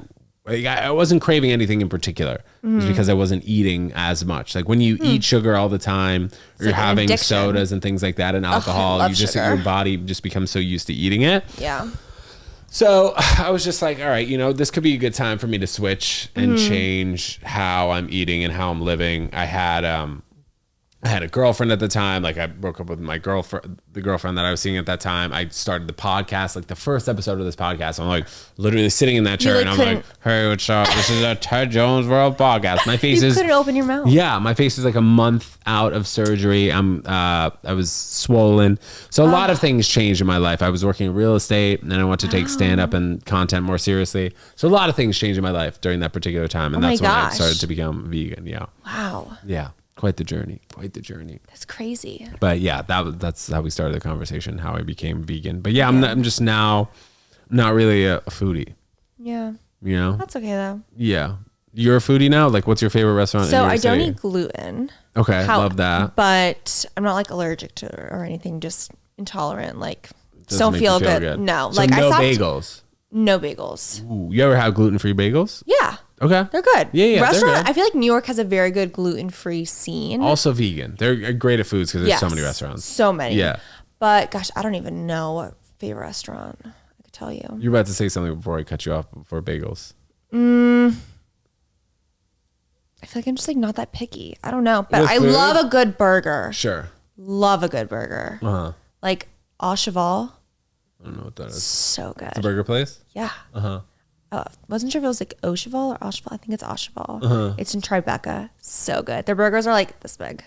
like, I wasn't craving anything in particular. It was because I wasn't eating as much. Like when you eat sugar all the time, or you're like an having addiction. sodas and things like that and alcohol, love you just sugar. your body just becomes so used to eating it. Yeah. So I was just like, all right, this could be a good time for me to switch and change how I'm eating and how I'm living. I had I had a girlfriend at the time. Like I broke up with my girlfriend, the girlfriend that I was seeing at that time. I started the podcast, like the first episode of this podcast. I'm like literally sitting in that chair and I'm like, hey, what's up? This is a Ted Jones World podcast. My face You couldn't open your mouth. Yeah, my face is like a month out of surgery. I was swollen. So a lot of things changed in my life. I was working in real estate and then I want to take stand up and content more seriously. So a lot of things changed in my life during that particular time. And that's when I started to become vegan. Yeah. Wow. Yeah. Quite the journey. Quite the journey. That's crazy. But yeah, that's how we started the conversation, how I became vegan. But yeah, I'm just now not really a foodie. Yeah. You know? That's okay though. Yeah. You're a foodie now? Like what's your favorite restaurant So in New York I don't City? eat gluten. Okay, love that. But I'm not like allergic to it or anything, just intolerant. Like Doesn't don't make feel you good. No. So like no I stopped. bagels. No bagels. Ooh, you ever have gluten-free bagels? Yeah. Okay. They're good. Yeah, they're Restaurant. good. I feel like New York has a very good gluten-free scene. Also vegan. They're great at foods because there's so many restaurants. So many. Yeah. But gosh, I don't even know what favorite restaurant I could tell you. You're about to say something before I cut you off for bagels. I feel like I'm just like not that picky. I don't know. But With I food? love a good burger. Sure. Love a good burger. Uh-huh. Like Au Cheval. I don't know what that is. So good. The burger place? Yeah. Uh-huh. Wasn't sure if it was like Au Cheval or Au Cheval. I think it's Au Cheval. It's in Tribeca. So good. Their burgers are like this big.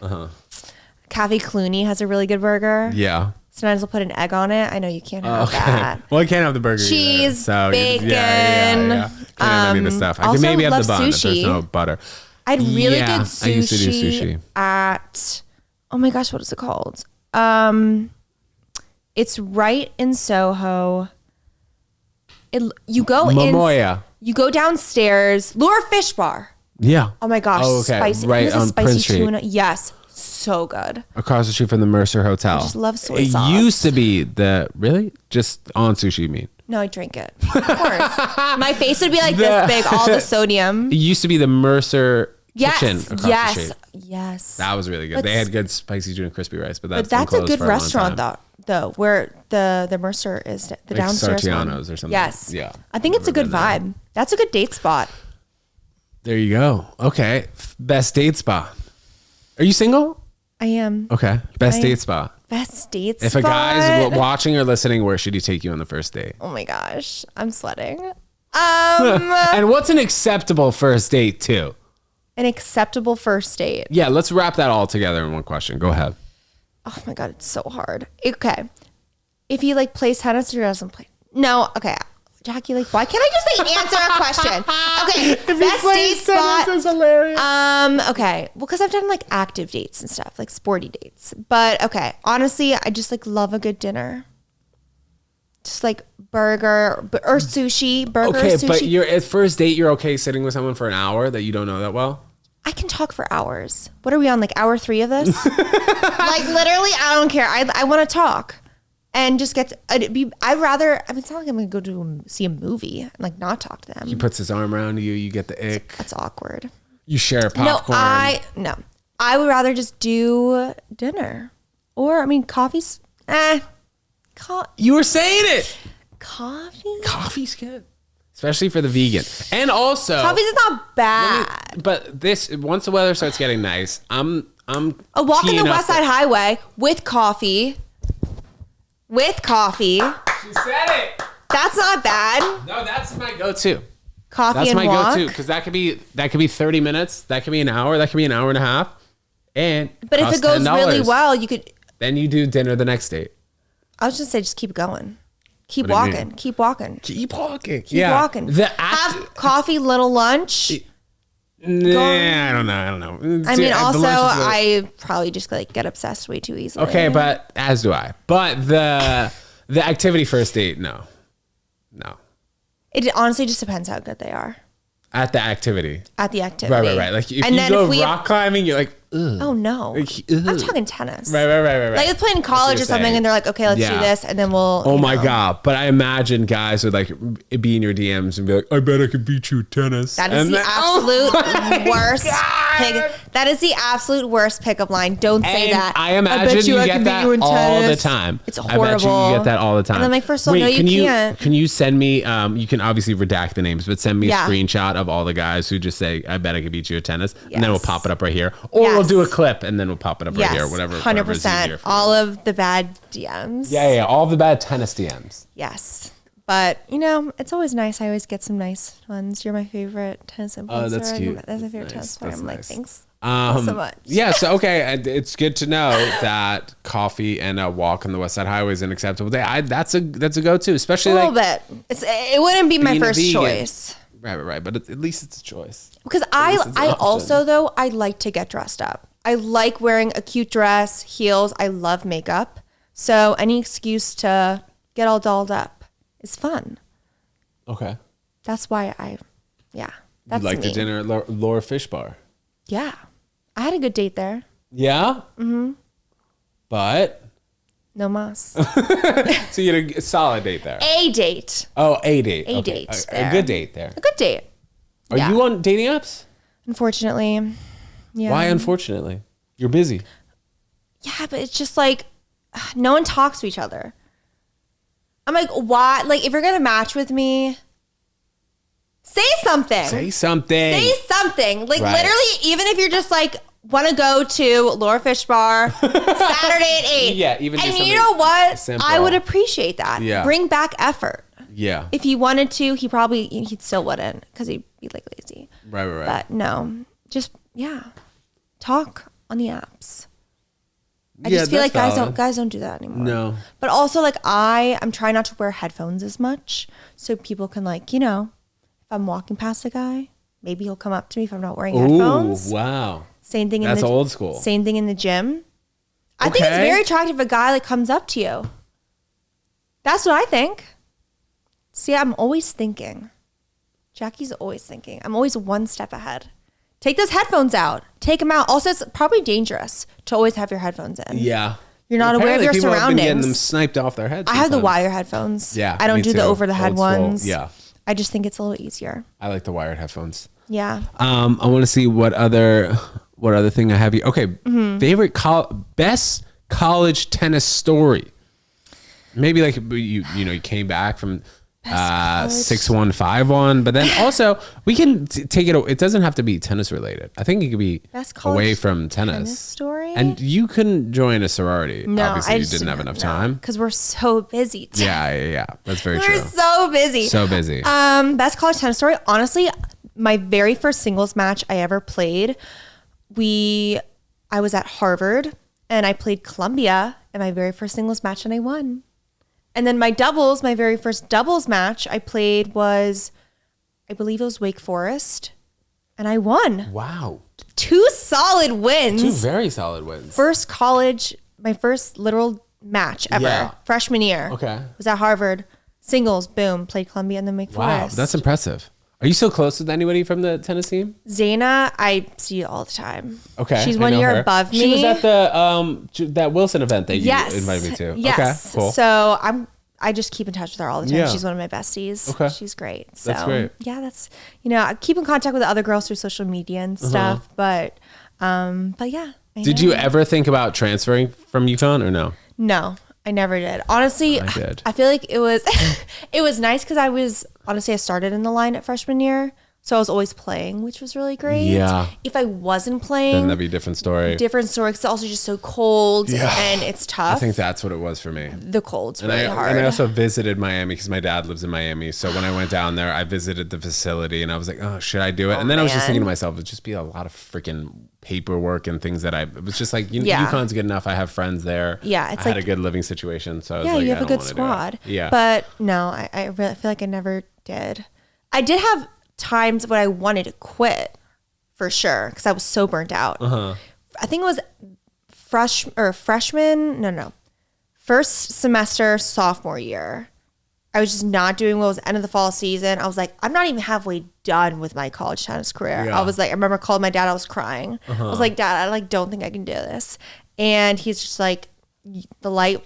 Cafe Clooney has a really good burger. Yeah. Sometimes they'll put an egg on it. I know you can't have that. Well, I can't have the burger Cheese, either. So bacon. Yeah. Can't have any of the stuff. I also can maybe have love the bun if sushi. there's no butter. I had really Yeah, good sushi, I used to do sushi. at, oh my gosh, what is it called? It's right in Soho. You go Momoya. You go downstairs. Lure Fish Bar. Yeah. Oh my gosh, Oh, okay. spicy. Right It has a on spicy Prince Street. tuna. Yes, so good. Across the street from the Mercer Hotel. I just love soy it sauce. used to be really just on sushi, you mean? No, I drink it. Of course. My face would be like this big, all the sodium. It used to be the Mercer Kitchen across the street. Yes. That was really good. But They had good spicy tuna crispy rice, but that's that's a good for a long restaurant time. though, where the Mercer is the Like downstairs one. Sartiano's or something. Yes. Yeah. I think it's a good Never been there. vibe. That's a good date spot. There you go. Okay. Best date spot. Are you single? I am. Okay. Best date spot. Best date If spot. a guy's watching or listening, where should he take you on the first date? Oh my gosh, I'm sweating. And what's an acceptable first date too? An acceptable first date. Yeah, let's wrap that all together in one question. Go ahead. Oh my god, it's so hard. Okay, if he like plays tennis or doesn't play. No, okay, Jackie. Like, why can't I just like answer a question? Okay, best date spot. Is hilarious. Okay, well, because I've done like active dates and stuff, like sporty dates. But okay, honestly, I just like love a good dinner. Just like burger or sushi. Burger, Okay, or sushi. but you're at first date. You're okay sitting with someone for an hour that you don't know that well. I can talk for hours. What are we on, like hour 3 of this? Like literally, I don't care. I want to talk and just get. I'd rather. I mean, it's not like I'm gonna go to see a movie and like not talk to them. He puts his arm around you. You get the ick. That's awkward. You share popcorn. No. I would rather just do dinner, or I mean, coffee's. You were saying it. Coffee. Coffee's good, especially for the vegan. And also, Coffee's not bad. But this once the weather starts getting nice, I'm A walk on teeing the up West Side Highway with coffee. With coffee. She said it. That's not bad. No, that's my go-to. Coffee That's and my walk. go-to because that could be 30 minutes, that could be an hour, that could be an hour and a half, and But if it goes $10. really well, you could. Then you do dinner the next date. I was just say, just keep going. Keep What do you walking. mean? Keep walking. Keep walking. Keep walking. Have coffee, little lunch. Nah, I don't know. I mean, The also, lunch is I probably just like get obsessed way too easily. okay, but as do I. But the activity first date, no. It honestly just depends how good they are At the activity. at the activity. Right. Like if And you then go if we rock climbing, you're like, ugh. oh no, Like, I'm talking tennis. Right. Like it's playing college or you're something, saying. and they're like, okay, let's do Yeah. this, and then we'll. Oh you my know. God. But I imagine guys would like be in your DMs and be like, I bet I could beat you at tennis. That is And the then- absolute worst. God. That is the absolute worst pickup line. Don't say And that. I imagine bet you I get can beat that you in all the tennis. time. It's I horrible. bet you get that all the time. And I'm like, first of all, no, you can't. Can you send me, you can obviously redact the names, but send me Yeah. a screenshot of all the guys who just say, I bet I could beat you at tennis. And then we'll Yes. pop it up right here. Or we'll we'll do a clip and then we'll pop it up right Yes, here, whatever. 100%. All of the bad DMs. Yeah. All the bad tennis DMs. Yes. But, you know, it's always nice. I always get some nice ones. You're my favorite tennis influencer. Oh, that's cute. That's my favorite tennis player. I'm like, nice. thanks so So much. Yeah, so okay, it's good to know that coffee and a walk on the West Side Highway is an acceptable day. That's a go-to, especially A like little bit. It wouldn't be my being a first vegan. choice. Right, but at least it's a choice. Because it's I an option. also, though, I like to get dressed up. I like wearing a cute dress, heels. I love makeup. So any excuse to get all dolled up is fun. Okay. That's why that's You like me. the dinner at Laura Fish Bar? Yeah. I had a good date there. Yeah? Mm-hmm. But? No mas. So you had a solid date there? A date. Oh, a date. A Okay. date A there. good date there. A good date. Are you on dating apps? Unfortunately. Yeah. Why unfortunately? You're busy. Yeah, but it's just like no one talks to each other. I'm like, why? Like, if you're gonna match with me, say something. Say something. Say something. Like, Right. literally, even if you're just like, want to go to Laura Fish Bar Saturday at 8. Yeah, even do and something you know what? simple. I would appreciate that. Yeah. Bring back effort. Yeah. If he wanted to, he still wouldn't because he'd be like lazy. Right. But no, just talk on the apps. I Yeah, just feel like that's valid. guys don't do that anymore. No. But also like I'm trying not to wear headphones as much so people can like, you know, if I'm walking past a guy, maybe he'll come up to me if I'm not wearing headphones. Ooh, wow. Same thing That's old school. Same thing in the gym. I think it's Okay. very attractive if a guy like comes up to you. That's what I think. See, I'm always thinking. Jackie's always thinking. I'm always one step ahead. Take those headphones out. Take them out. Also, it's probably dangerous to always have your headphones in. Yeah. You're not aware of Apparently your people have been getting them surroundings. sniped off their heads. I have the sometimes. wire headphones. Yeah, I don't me do the too. over the head Old school. ones. Yeah. I just think it's a little easier. I like the wired headphones. Yeah. I want to see what other thing I have here. Okay, Mm-hmm. favorite best college tennis story. Maybe like you came back from 6-1, 5-1, but then also we can take it. It doesn't have to be tennis related. I think it could be Best college away from tennis story? And you couldn't join a sorority. No, Obviously, I you just didn't have enough time. because we're so busy. Yeah. That's very We're true. so busy. So busy. Best college tennis story. Honestly, my very first singles match I ever played, I was at Harvard and I played Columbia in my very first singles match and I won. And then my very first doubles match I played was, I believe it was Wake Forest, and I won. Wow. 2 solid wins. 2 very solid wins. My first literal match ever, Yeah. freshman year. Okay. Was at Harvard, singles, boom, played Columbia and then Wake Wow, Forest. that's impressive. Are you still close with anybody from the tennis team? Zaina, I see all the time. Okay. She's I 1 know year her. above me. She was at the that Wilson event that you Yes. invited me to. Yes. Okay, cool. So I just keep in touch with her all the time. Yeah. She's one of my besties. Okay. She's great. So That's great. yeah, I keep in contact with the other girls through social media and stuff. But yeah. Did you ever think about transferring from UConn or no? No, I never did. Honestly, I did. I feel like it was it was nice because I started in the line at freshman year. So I was always playing, which was really great. Yeah. If I wasn't Then playing, that'd be a different story. different story. 'Cause it's also just so cold Yeah. and it's tough. I think that's what it was for me. the cold's And really hard. I also visited Miami because my dad lives in Miami. So when I went down there, I visited the facility and I was like, oh, should I do it? And then I was just thinking to myself, it'd just be a lot of freaking paperwork and things it was just like, Yeah. UConn's good enough. I have friends there. Yeah, it's I had like- a good living situation. So I was yeah, like, you I have a don't good wanna do it. squad. Yeah. But no, I really feel like I never did. I did have times when I wanted to quit for sure because I was so burnt out. I think it was first semester sophomore year. I was just not doing well. It was the end of the fall season. I was like, I'm not even halfway done with my college tennis career. Yeah. I was like, I remember calling my dad. I was crying. I was like, Dad, I don't think I can do this. And he's just like, the light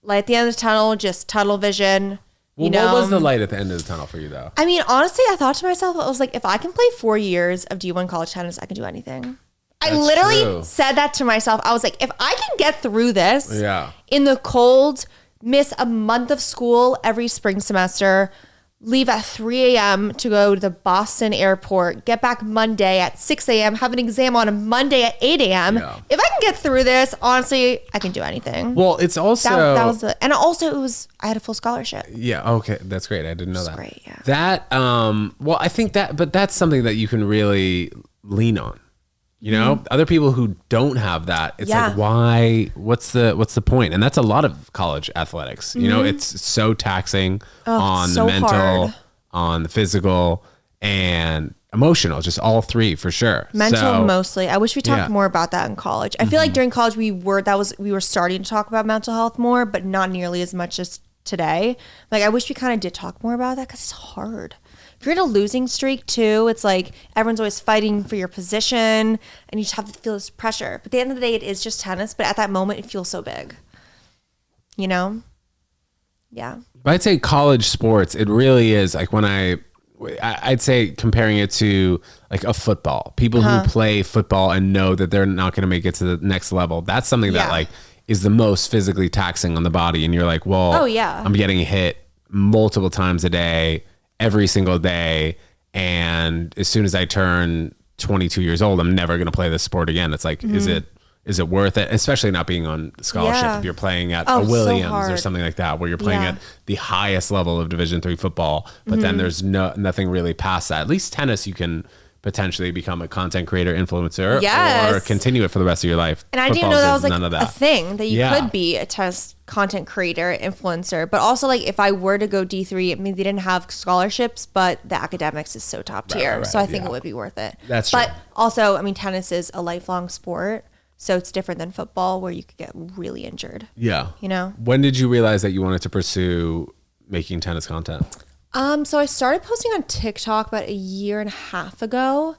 at the end of the tunnel, just tunnel vision. Well, what was the light at the end of the tunnel for you though? I mean, honestly, I thought to myself, I was like, if I can play 4 years of D1 college tennis, I can do anything. I That's literally true. said that to myself. I was like, if I can get through this Yeah. in the cold, miss a month of school every spring semester, leave at 3 a.m. to go to the Boston airport, get back Monday at 6 a.m., have an exam on a Monday at 8 a.m. Yeah. If I can get through this, honestly, I can do anything. Well, it's also that was and also it was I had a full scholarship. yeah. Okay, that's great. I didn't know that. Great, yeah. That well, I think but that's something that you can really lean on. You know, other people who don't have that, it's Yeah. like, why? What's the point? And that's a lot of college athletics. You know, it's so taxing on so the mental, hard. on the physical, and emotional. Just all three for sure. Mental So, mostly. I wish we talked Yeah. more about that in college. I feel like during college we were starting to talk about mental health more, but not nearly as much as today. Like I wish we kind of did talk more about that because it's hard. If you're in a losing streak too, it's like everyone's always fighting for your position and you just have to feel this pressure. But at the end of the day, it is just tennis. But at that moment, it feels so big. You know? Yeah. But I'd say college sports, it really is like when I'd say comparing it to like a football, people who play football and know that they're not going to make it to the next level. That's something that Yeah. like is the most physically taxing on the body. And you're like, well, Oh, yeah. I'm getting hit multiple times a day, every single day. And as soon as I turn 22 years old, I'm never going to play this sport again. It's like, is it worth it? Especially not being on scholarship. Yeah. If you're playing at Oh, a so Williams or hard. something like that, where you're playing Yeah. at the highest level of Division III football, but then there's nothing really past that. At least tennis, you can potentially become a content creator, influencer, Yes. or continue it for the rest of your life. And I didn't Football know that is was like none of a that. thing that you Yeah. could be a test content creator, influencer. But also like if I were to go D3, I mean they didn't have scholarships, but the academics is so top tier. right, so I think yeah. it would be worth it. That's But true. also, I mean tennis is a lifelong sport. So it's different than football where you could get really injured. Yeah. You know? When did you realize that you wanted to pursue making tennis content? So I started posting on TikTok about a year and a half ago,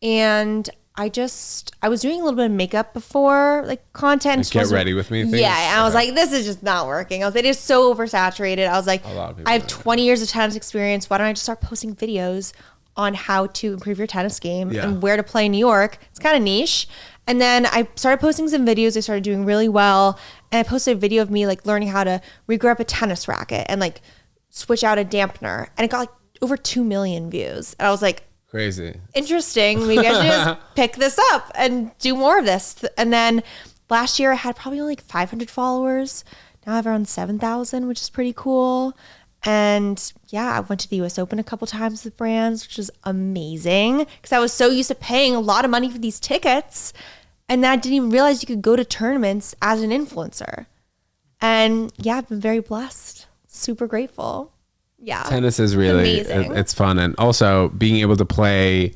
and I was doing a little bit of makeup before, like content. Like, get ready with me things? Yeah, and I was Okay. like, this is just not working. I was like, it is so oversaturated. I was like, lot of people I have do that. 20 years of tennis experience. Why don't I just start posting videos on how to improve your tennis game Yeah. and where to play in New York? It's kind of niche. And then I started posting some videos. They started doing really well. And I posted a video of me like learning how to regrip a tennis racket and like switch out a dampener. And it got like over 2 million views. And I was like, Crazy. interesting. Maybe I should just pick this up and do more of this. And then last year I had probably only like 500 followers. Now I have around 7,000, which is pretty cool. And yeah, I went to the US Open a couple times with brands, which was amazing because I was so used to paying a lot of money for these tickets. And then I didn't even realize you could go to tournaments as an influencer. And yeah, I've been very blessed. Super grateful. Yeah. Tennis is really, amazing. it's fun. And also being able to play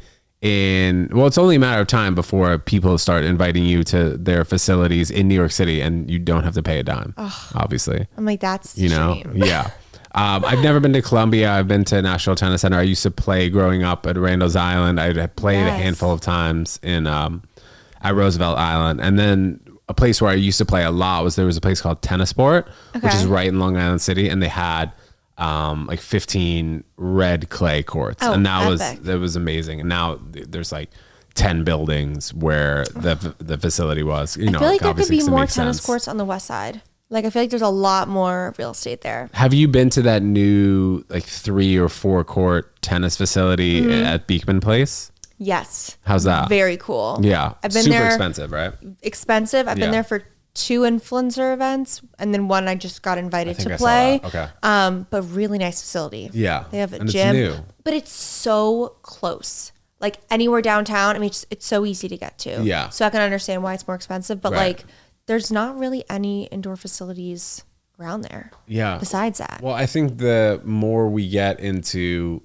it's only a matter of time before people start inviting you to their facilities in New York City and you don't have to pay a dime, obviously. I'm like, that's You know? shame. Yeah. I've never been to Columbia. I've been to National Tennis Center. I used to play growing up at Randall's Island. I had played a Yes. handful of times at Roosevelt Island. And then a place where I used to play a lot there was a place called Tennis Sport, which Okay. is right in Long Island City. And they had like 15 red clay courts. Oh, and that epic. was amazing. And now there's like 10 buildings where the facility was. You know, I feel like there could obviously, be 'cause it more makes tennis sense. courts on the west side. Like I feel like there's a lot more real estate there. Have you been to that new like 3 or 4 court tennis facility at Beekman Place? Yes. How's that? Very cool. Yeah. I've been Super there. expensive, right? Expensive. I've Yeah. been there for 2 influencer events and then one I just got invited think to I saw play. that. Okay. But really nice facility. Yeah. They have a And it's gym. new. But it's so close. Like anywhere downtown. I mean, it's so easy to get to. Yeah. So I can understand why it's more expensive. But Right. like there's not really any indoor facilities around there. Yeah. Besides that. Well, I think the more we get into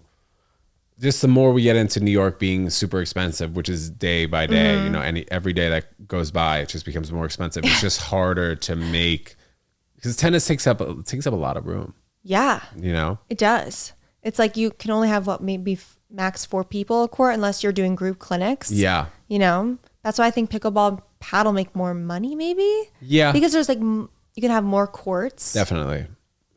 New York being super expensive, which is day by day, Mm-hmm. you know, every day that goes by, it just becomes more expensive. It's just harder to make because tennis takes up a lot of room, Yeah. you know? It does. It's like you can only have maybe max 4 people a court unless you're doing group clinics. Yeah. You know, that's why I think pickleball and paddle make more money maybe. Yeah. Because there's like, you can have more courts. Definitely.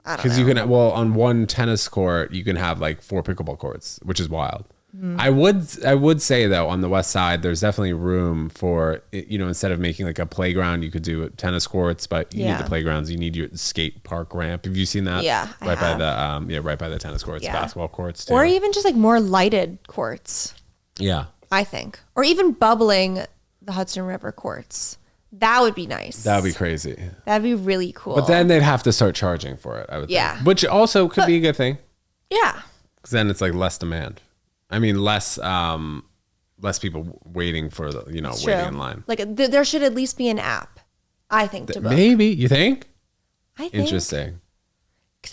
I don't Because know. you can, on one tennis court, you can have like 4 pickleball courts, which is wild. I would say though, on the west side, there's definitely room for, instead of making like a playground, you could do tennis courts, but you need the playgrounds. You need your skate park ramp. Have you seen that? Yeah, right by the tennis courts, basketball courts too. Or even just like more lighted courts. Yeah, I think, or even bubbling the Hudson River courts. That would be nice. That would be crazy. That'd be really cool. But then they'd have to start charging for it, I would think. Which also could be a good thing. Yeah. Because then it's like less demand. I mean, less people waiting for waiting in line. Like there should at least be an app, I think, to book. Maybe, you think? I think. Interesting.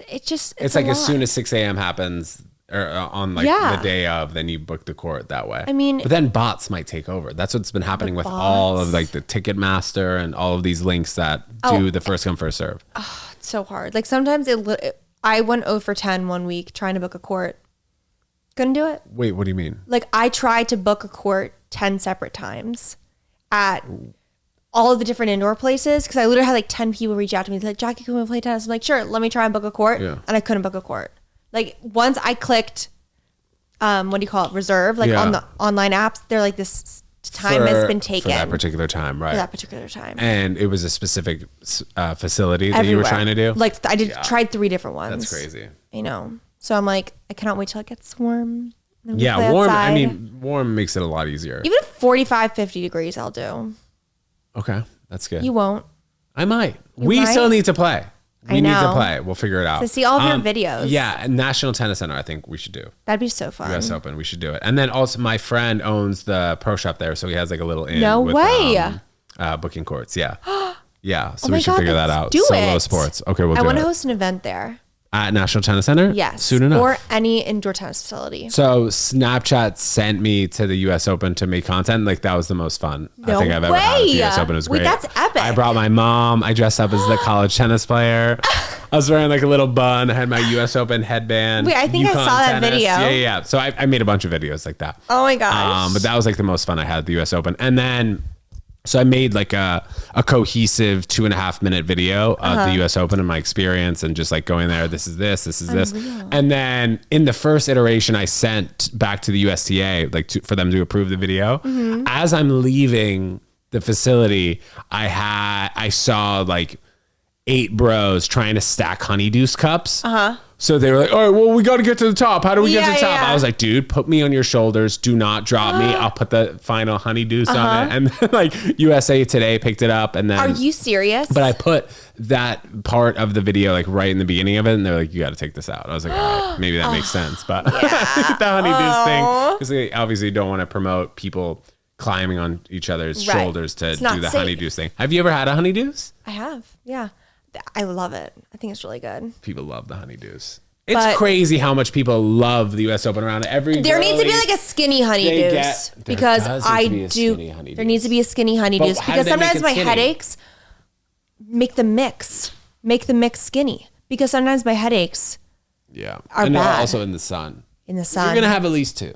It's like as soon as 6 a.m. happens, or on the day of, then you book the court that way. I mean, but then bots might take over. That's what's been happening with all of like the Ticketmaster and all of these links that do the first come first serve. Oh, it's so hard. Like sometimes I went 0 for 10 one week trying to book a court. Couldn't do it. Wait, what do you mean? Like I tried to book a court 10 separate times at all of the different indoor places because I literally had like 10 people reach out to me like, Jackie, can we play tennis? I'm like, sure, let me try and book a court. Yeah. And I couldn't book a court. Like once I clicked, reserve, like on the online apps, they're like, this time has been taken. For that particular time, right? For that particular time. And it was a specific facility that you were trying to do? Like I tried 3 different ones. That's crazy. You know? So I'm like, I cannot wait till it gets warm. Yeah, warm. Outside. I mean, warm makes it a lot easier. Even if 45, 50 degrees, I'll do. Okay, that's good. You won't. I might. We still need to play. We need to play. We'll figure it out. To see all of your videos. Yeah, National Tennis Center, I think we should do. That'd be so fun. US Open, we should do it. And then also my friend owns the pro shop there, so he has like a little inn. No way. Booking courts, yeah. Yeah, so we should figure that out. Solo sports. Okay, we'll do it. I want to host an event there. At National Tennis Center? Yes. Soon enough. Or any indoor tennis facility. So Snapchat sent me to the US Open to make content. Like that was the most fun I think I've ever had at the US Open. It was great. Wait, that's epic. I brought my mom. I dressed up as the college tennis player. I was wearing like a little bun. I had my US Open headband. Wait, I think UConn I saw that video. Yeah. So I made a bunch of videos like that. Oh my gosh. But that was like the most fun I had at the US Open. And then so I made like a cohesive 2.5 minute video of the US Open and my experience and just like going there, this is this. And then in the first iteration, I sent back to the USTA, like for them to approve the video. Mm-hmm. As I'm leaving the facility, I saw like 8 bros trying to stack honeydew cups. So they were like, all right, well, we got to get to the top. How do we get to the top? I was like, dude, put me on your shoulders. Do not drop me. I'll put the final honeydews on it. And then, like USA Today picked it up. And then, are you serious? But I put that part of the video like right in the beginning of it. And they're like, you got to take this out. I was like, all right, maybe that makes sense. But the honeydews thing, because they obviously don't want to promote people climbing on each other's shoulders to do the honeydews thing. Have you ever had a honeydews? I have. Yeah. I love it. I think it's really good. People love the honeydews. It's crazy how much people love the US Open around every. There needs to be like a skinny honeydews because I do. There needs to be a skinny honeydews because sometimes my headaches make the mix skinny because sometimes my headaches. Yeah, are bad. Also in the sun. In the sun, you're gonna have at least 2.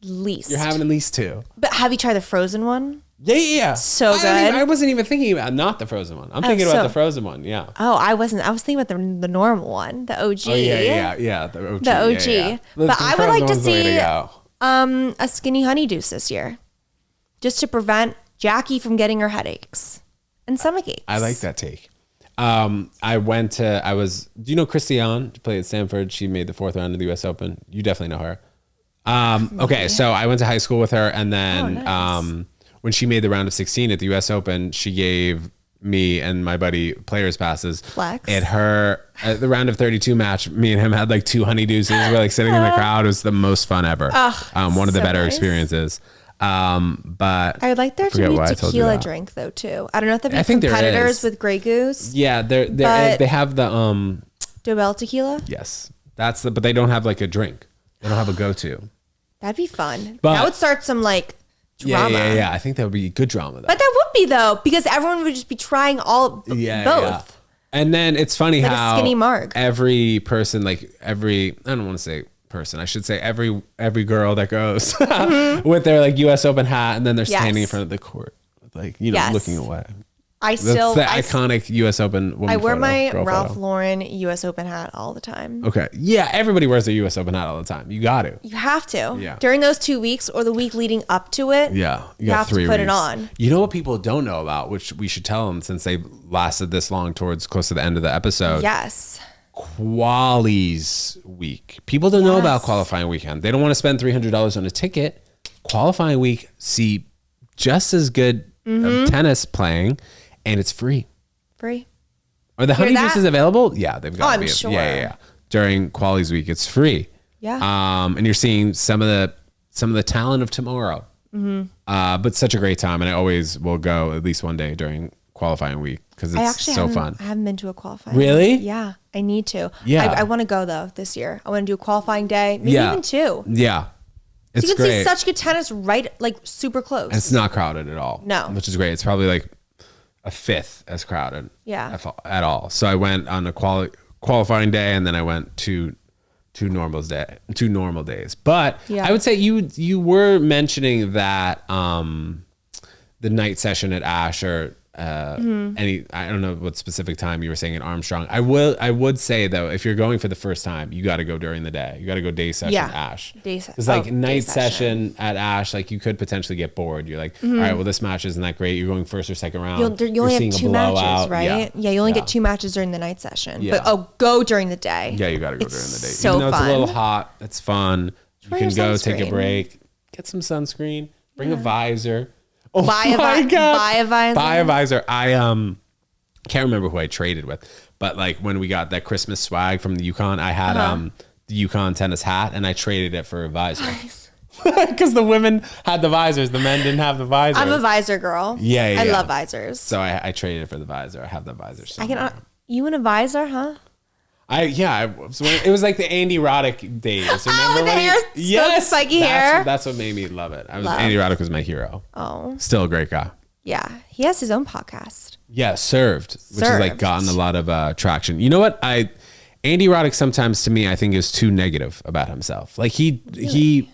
You're having at least 2. But have you tried the frozen one? Yeah. So good. I wasn't even thinking about not the frozen one. I'm thinking about the frozen one. Yeah. Oh, I wasn't. I was thinking about the normal one, the OG. Oh yeah. The OG. The OG. Yeah. But I would like to see a skinny honeydew this year, just to prevent Jackie from getting her headaches and stomach aches. I like that take. Do you know Christiane? She played at Stanford. She made the 4th round of the US Open. You definitely know her. Okay, so I went to high school with her, and then when she made the round of 16 at the US Open, she gave me and my buddy players passes. Flex. At the round of 32 match, me and him had like 2 honeydews. We were like sitting in the crowd. It was the most fun ever. One of the better experiences. But I would like there to be a tequila drink though too. I don't know if there'd be competitors with Grey Goose. Yeah, they have the Dobel tequila. Yes, but they don't have like a drink. They don't have a go-to. That'd be fun. That would start some like drama. Yeah. I think that would be good drama though. But that would be though, because everyone would just be trying both. Yeah. And then it's funny like how a skinny marg. Every person, I don't want to say person, I should say every girl that goes with their like US Open hat, and then they're standing in front of the court, like, looking away. That's the iconic U.S. Open woman I wear photo, my girl Ralph photo. Lauren U.S. Open hat all the time. Okay. Yeah, everybody wears their U.S. Open hat all the time. You got to. You have to. Yeah. During those 2 weeks or the week leading up to it. Yeah. You have to put it weeks. on. You know what people don't know about, which we should tell them since they lasted this long towards close to the end of the episode. Yes. Qualies week. People don't know about qualifying weekend. They don't want to spend $300 on a ticket. Qualifying week, see just as good of tennis playing, and it's free. Free. Are the honey juices available? Yeah, they've got to I'm be. sure. Yeah. During Qualies week, it's free. Yeah. And you're seeing some of the talent of tomorrow. But such a great time, and I always will go at least one day during qualifying week because it's so fun. I haven't been to a qualifying. Really? Week. Yeah, I need to. Yeah. I want to go though this year. I want to do a qualifying day, maybe even 2. Yeah. It's you can great. see such good tennis super close. And it's not crowded at all. No. Which is great. It's probably like a fifth as crowded. Yeah. At all. So I went on a qualifying day, and then I went to two normal days. But I would say you were mentioning that the night session at Ash or I don't know what specific time you were saying at Armstrong. I would say though, if you're going for the first time, you got to go during the day. You got to go day session at Ash. Day session. It's like night session at Ash, like you could potentially get bored. You're like, all right, well this match isn't that great. You're going first or second round. You only seeing have a 2 matches, blowout. right? Yeah, you only get 2 matches during the night session. Yeah. But go during the day. Yeah, you got to go It's during the day. so Even though it's a little fun. hot, it's fun. You Wear can your go take a sunscreen. break, get some sunscreen, bring a visor. Oh Buy a visor. Buy a visor. I can't remember who I traded with, but like when we got that Christmas swag from the UConn, I had the UConn tennis hat, and I traded it for a visor. Because the women had the visors, the men didn't have the visors. I'm a visor girl. Yeah. I love visors. So I traded it for the visor. I have the visor. Somewhere. You in a visor, huh? It was like the Andy Roddick days. Remember the when hair, yes, spiky hair. That's what made me love it. Andy Roddick was my hero. Oh, Still a great guy. yeah. He has his own podcast. Yeah, Served, which has like gotten a lot of traction. You know what? Andy Roddick sometimes to me I think is too negative about himself. Like he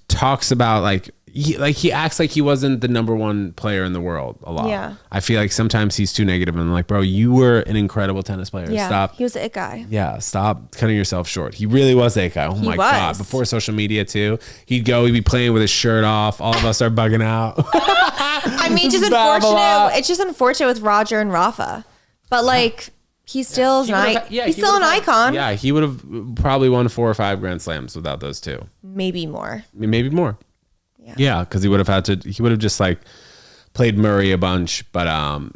talks about he acts like he wasn't the number 1 player in the world a lot. Yeah. I feel like sometimes he's too negative, and I'm like, bro, you were an incredible tennis player. Yeah. Stop. He was the it guy. Yeah, stop cutting yourself short. He really was that guy. Oh my God. Before social media too, he'd be playing with his shirt off. All of us are bugging out. I mean, just unfortunate. It's just unfortunate with Roger and Rafa, but like he's still he's still an icon. Yeah, he would have probably won 4 or 5 Grand Slams without those 2. Maybe more. Maybe more. Yeah, because he would have just like played Murray a bunch, but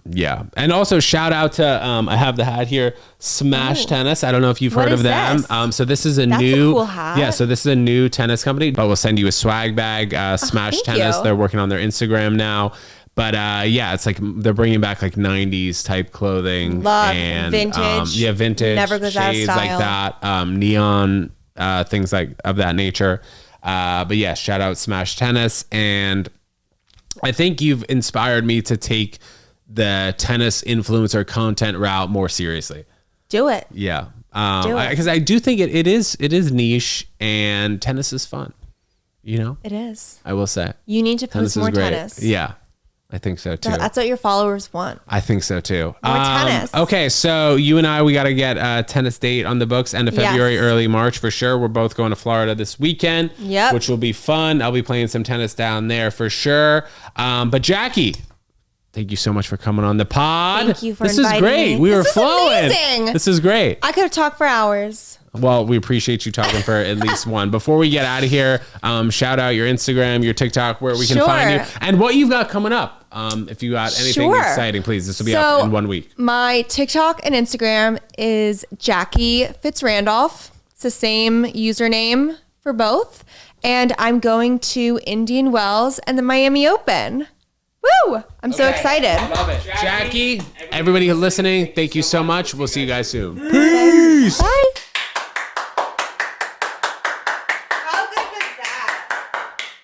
yeah. And also shout out to I have the hat here, Smash Tennis. I don't know if you've heard of them. This? So this is a That's new a cool hat. Yeah, so this is a new tennis company, but we'll send you a swag bag. Smash thank Tennis. you. They're working on their Instagram now. But yeah, it's like they're bringing back like 90s type clothing. Love and vintage. Vintage. Never goes out of shades like style. that. Neon things like of that nature. But yeah, shout out Smash Tennis. And I think you've inspired me to take the tennis influencer content route more seriously. Do it. Yeah. Do it. Because I do think it is niche, and tennis is fun. You know? It is. I will say. You need to post more tennis. Yeah. I think so too. That's what your followers want. I think so too. More tennis. Okay, so you and I, we got to get a tennis date on the books end of February, early March for sure. We're both going to Florida this weekend, which will be fun. I'll be playing some tennis down there for sure. But Jackie, thank you so much for coming on the pod. Thank you for This inviting is great. me. We were This is flowing. amazing. This is great. I could have talked for hours. Well, we appreciate you talking for at least one. Before we get out of here, shout out your Instagram, your TikTok, where we can find you, and what you've got coming up. If you got anything exciting, please. This will be up in 1 week. My TikTok and Instagram is Jackie Fitz Randolph. It's the same username for both. And I'm going to Indian Wells and the Miami Open. Woo! I'm so excited. Love it. Jackie, everybody listening, thank you so much. We'll see you guys soon. Peace. Bye.